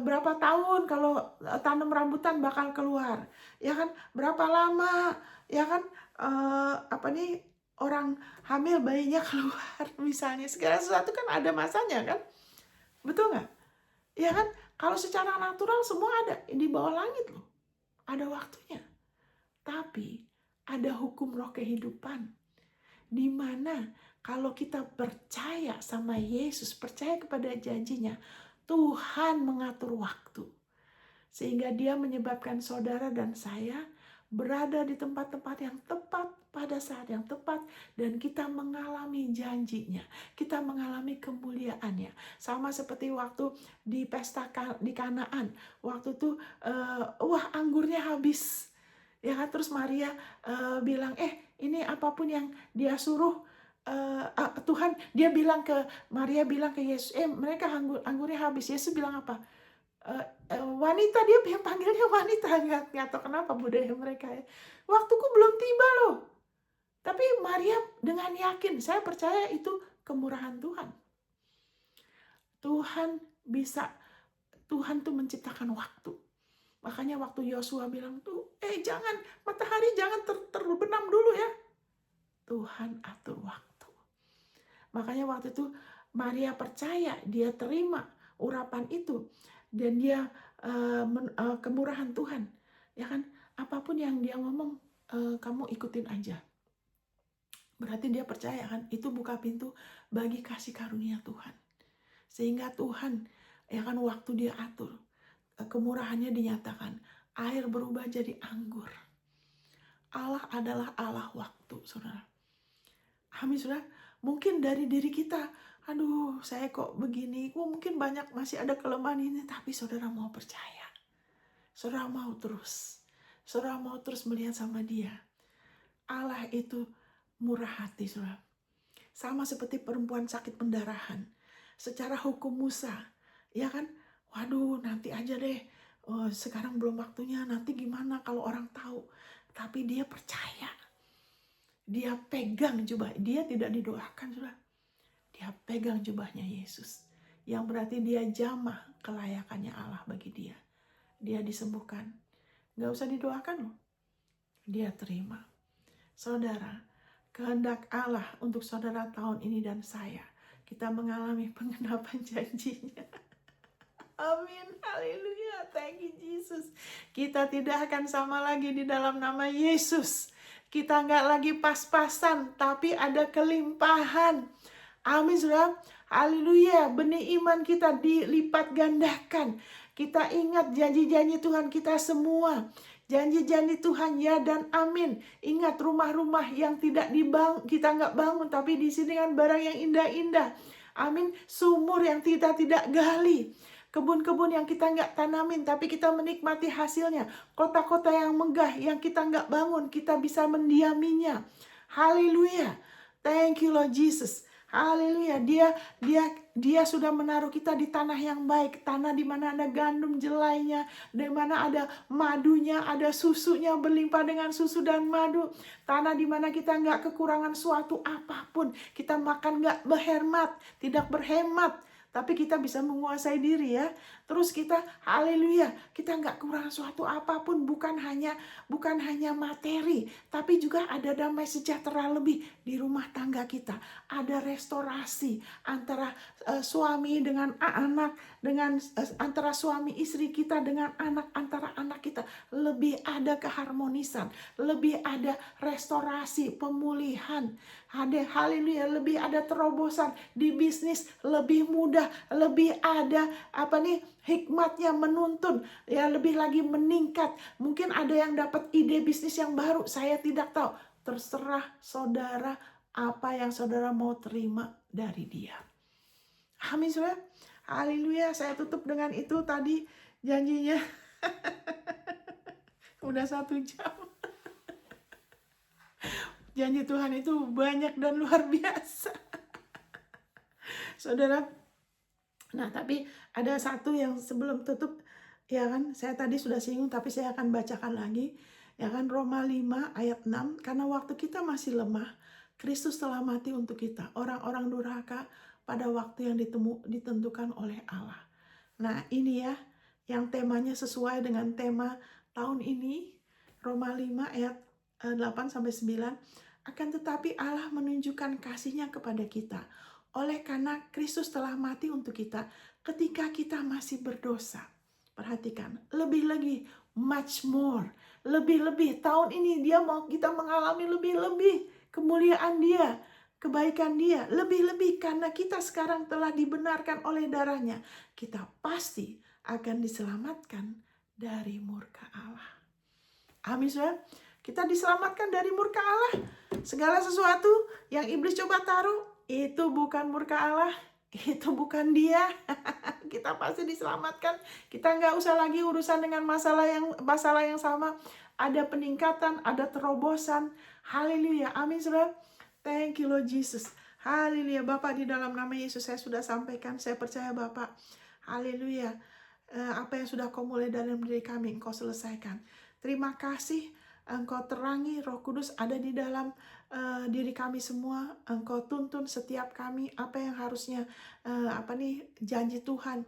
berapa tahun kalau tanam rambutan bakal keluar? Ya kan, berapa lama? Ya kan, orang hamil bayinya keluar misalnya. Segala sesuatu kan ada masanya kan? Betul nggak? Ya kan, kalau secara natural semua ada di bawah langit loh. Ada waktunya. Tapi ada hukum roh kehidupan. Di mana kalau kita percaya sama Yesus, percaya kepada janjinya, Tuhan mengatur waktu. Sehingga dia menyebabkan saudara dan saya berada di tempat-tempat yang tepat pada saat yang tepat, dan kita mengalami janjinya, kita mengalami kemuliaannya. Sama seperti waktu di pesta di Kanaan, waktu itu wah anggurnya habis, ya kan, terus Maria bilang ini apapun yang dia suruh, Tuhan, Maria bilang ke Yesus, mereka anggurnya habis. Yesus bilang apa? Wanita, dia yang panggilnya wanita, nggak tahu kenapa budaya mereka ya. Waktuku belum tiba loh. Tapi Maria dengan yakin, saya percaya itu kemurahan Tuhan. Tuhan tuh menciptakan waktu. Makanya waktu Yosua bilang tuh, jangan, matahari jangan terbenam dulu ya. Tuhan atur waktu. Makanya waktu itu Maria percaya, dia terima urapan itu. Dan dia kemurahan Tuhan, ya kan, apapun yang dia ngomong kamu ikutin aja. Berarti dia percaya kan, itu buka pintu bagi kasih karunia Tuhan. Sehingga Tuhan, ya kan, waktu dia atur, kemurahannya dinyatakan, air berubah jadi anggur. Allah adalah Allah waktu, saudara. Amin, saudara. Mungkin dari diri kita, aduh saya kok begini, mungkin banyak masih ada kelemahan ini, tapi saudara mau percaya, saudara mau terus melihat sama dia. Allah itu murah hati, saudara. Sama seperti perempuan sakit pendarahan, secara hukum Musa, ya kan, waduh nanti aja deh, sekarang belum waktunya, nanti gimana kalau orang tahu. Tapi dia percaya, dia pegang jubah, dia tidak didoakan, saudara. Dia pegang jubahnya Yesus, yang berarti dia jamah kelayakannya Allah bagi dia. Dia disembuhkan, gak usah didoakan loh, dia terima. Saudara, kehendak Allah untuk saudara tahun ini dan saya, kita mengalami penggenapan janjinya. Amin, haleluya, thank you Jesus. Kita tidak akan sama lagi di dalam nama Yesus. Kita gak lagi pas-pasan, tapi ada kelimpahan. Amin, saudara. Haleluya, benih iman kita dilipat gandakan. Kita ingat janji-janji Tuhan kita semua. Janji-janji Tuhan ya dan amin. Ingat rumah-rumah yang tidak dibangun, kita nggak bangun, tapi diisi dengan barang yang indah-indah. Amin. Sumur yang kita tidak gali. Kebun-kebun yang kita nggak tanamin, tapi kita menikmati hasilnya. Kota-kota yang megah yang kita nggak bangun, kita bisa mendiaminya. Haleluya. Thank you Lord Jesus. Haleluya, dia sudah menaruh kita di tanah yang baik, tanah di mana ada gandum jelainya, di mana ada madunya, ada susunya berlimpah dengan susu dan madu, tanah di mana kita nggak kekurangan suatu apapun, kita makan nggak berhemat, tidak berhemat, tapi kita bisa menguasai diri ya. Terus kita, haleluya, kita nggak kurang suatu apapun, bukan hanya materi, tapi juga ada damai sejahtera lebih di rumah tangga kita. Ada restorasi antara suami dengan anak, antara suami istri kita dengan anak, antara anak kita. Lebih ada keharmonisan, lebih ada restorasi, pemulihan. Haleluya, lebih ada terobosan di bisnis, lebih mudah sudah lebih ada hikmatnya menuntun, ya lebih lagi meningkat. Mungkin ada yang dapat ide bisnis yang baru, saya tidak tahu. Terserah saudara apa yang saudara mau terima dari dia. Amin saudara. Haleluya. Saya tutup dengan itu tadi janjinya. Udah 1 jam. Janji Tuhan itu banyak dan luar biasa. Saudara, nah tapi ada satu yang sebelum tutup, ya kan, saya tadi sudah singgung tapi saya akan bacakan lagi. Ya kan, Roma 5 ayat 6, karena waktu kita masih lemah, Kristus telah mati untuk kita, orang-orang durhaka pada waktu yang ditentukan oleh Allah. Nah ini ya, yang temanya sesuai dengan tema tahun ini, Roma 5 ayat 8-9. Akan tetapi Allah menunjukkan kasih-Nya kepada kita, oleh karena Kristus telah mati untuk kita ketika kita masih berdosa. Perhatikan, lebih lagi, much more, lebih-lebih. Tahun ini dia mau kita mengalami lebih-lebih kemuliaan dia, kebaikan dia, lebih-lebih karena kita sekarang telah dibenarkan oleh darah-Nya. Kita pasti akan diselamatkan dari murka Allah. Amin saudara. Kita diselamatkan dari murka Allah. Segala sesuatu yang iblis coba taruh, itu bukan murka Allah, itu bukan dia. Kita pasti diselamatkan. Kita nggak usah lagi urusan dengan masalah yang sama. Ada peningkatan, ada terobosan. Haleluya. Amin saudara. Thank you Lord Jesus. Haleluya. Bapak, di dalam nama Yesus saya sudah sampaikan. Saya percaya Bapak. Haleluya. Apa yang sudah kau mulai dalam diri kami, engkau selesaikan. Terima kasih. Engkau terangi, Roh Kudus ada di dalam diri kami semua. Engkau tuntun setiap kami apa yang harusnya janji Tuhan,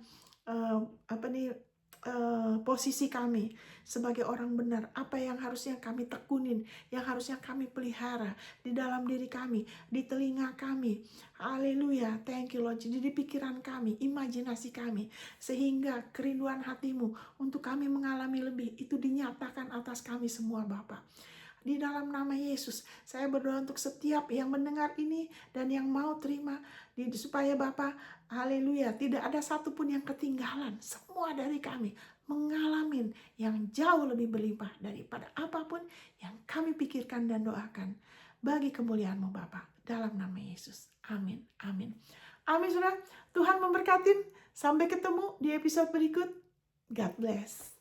posisi kami sebagai orang benar, apa yang harusnya kami tekunin, yang harusnya kami pelihara di dalam diri kami, di telinga kami. Haleluya, thank you Lord. Jadi di pikiran kami, imajinasi kami, sehingga kerinduan hatimu untuk kami mengalami lebih, itu dinyatakan atas kami semua Bapa. Di dalam nama Yesus, saya berdoa untuk setiap yang mendengar ini dan yang mau terima, supaya Bapa, haleluya, tidak ada satupun yang ketinggalan. Semua dari kami mengalami yang jauh lebih berlimpah daripada apapun yang kami pikirkan dan doakan. Bagi kemuliaan-Mu Bapa, dalam nama Yesus. Amin, amin. Amin saudara, Tuhan memberkati. Sampai ketemu di episode berikut. God bless.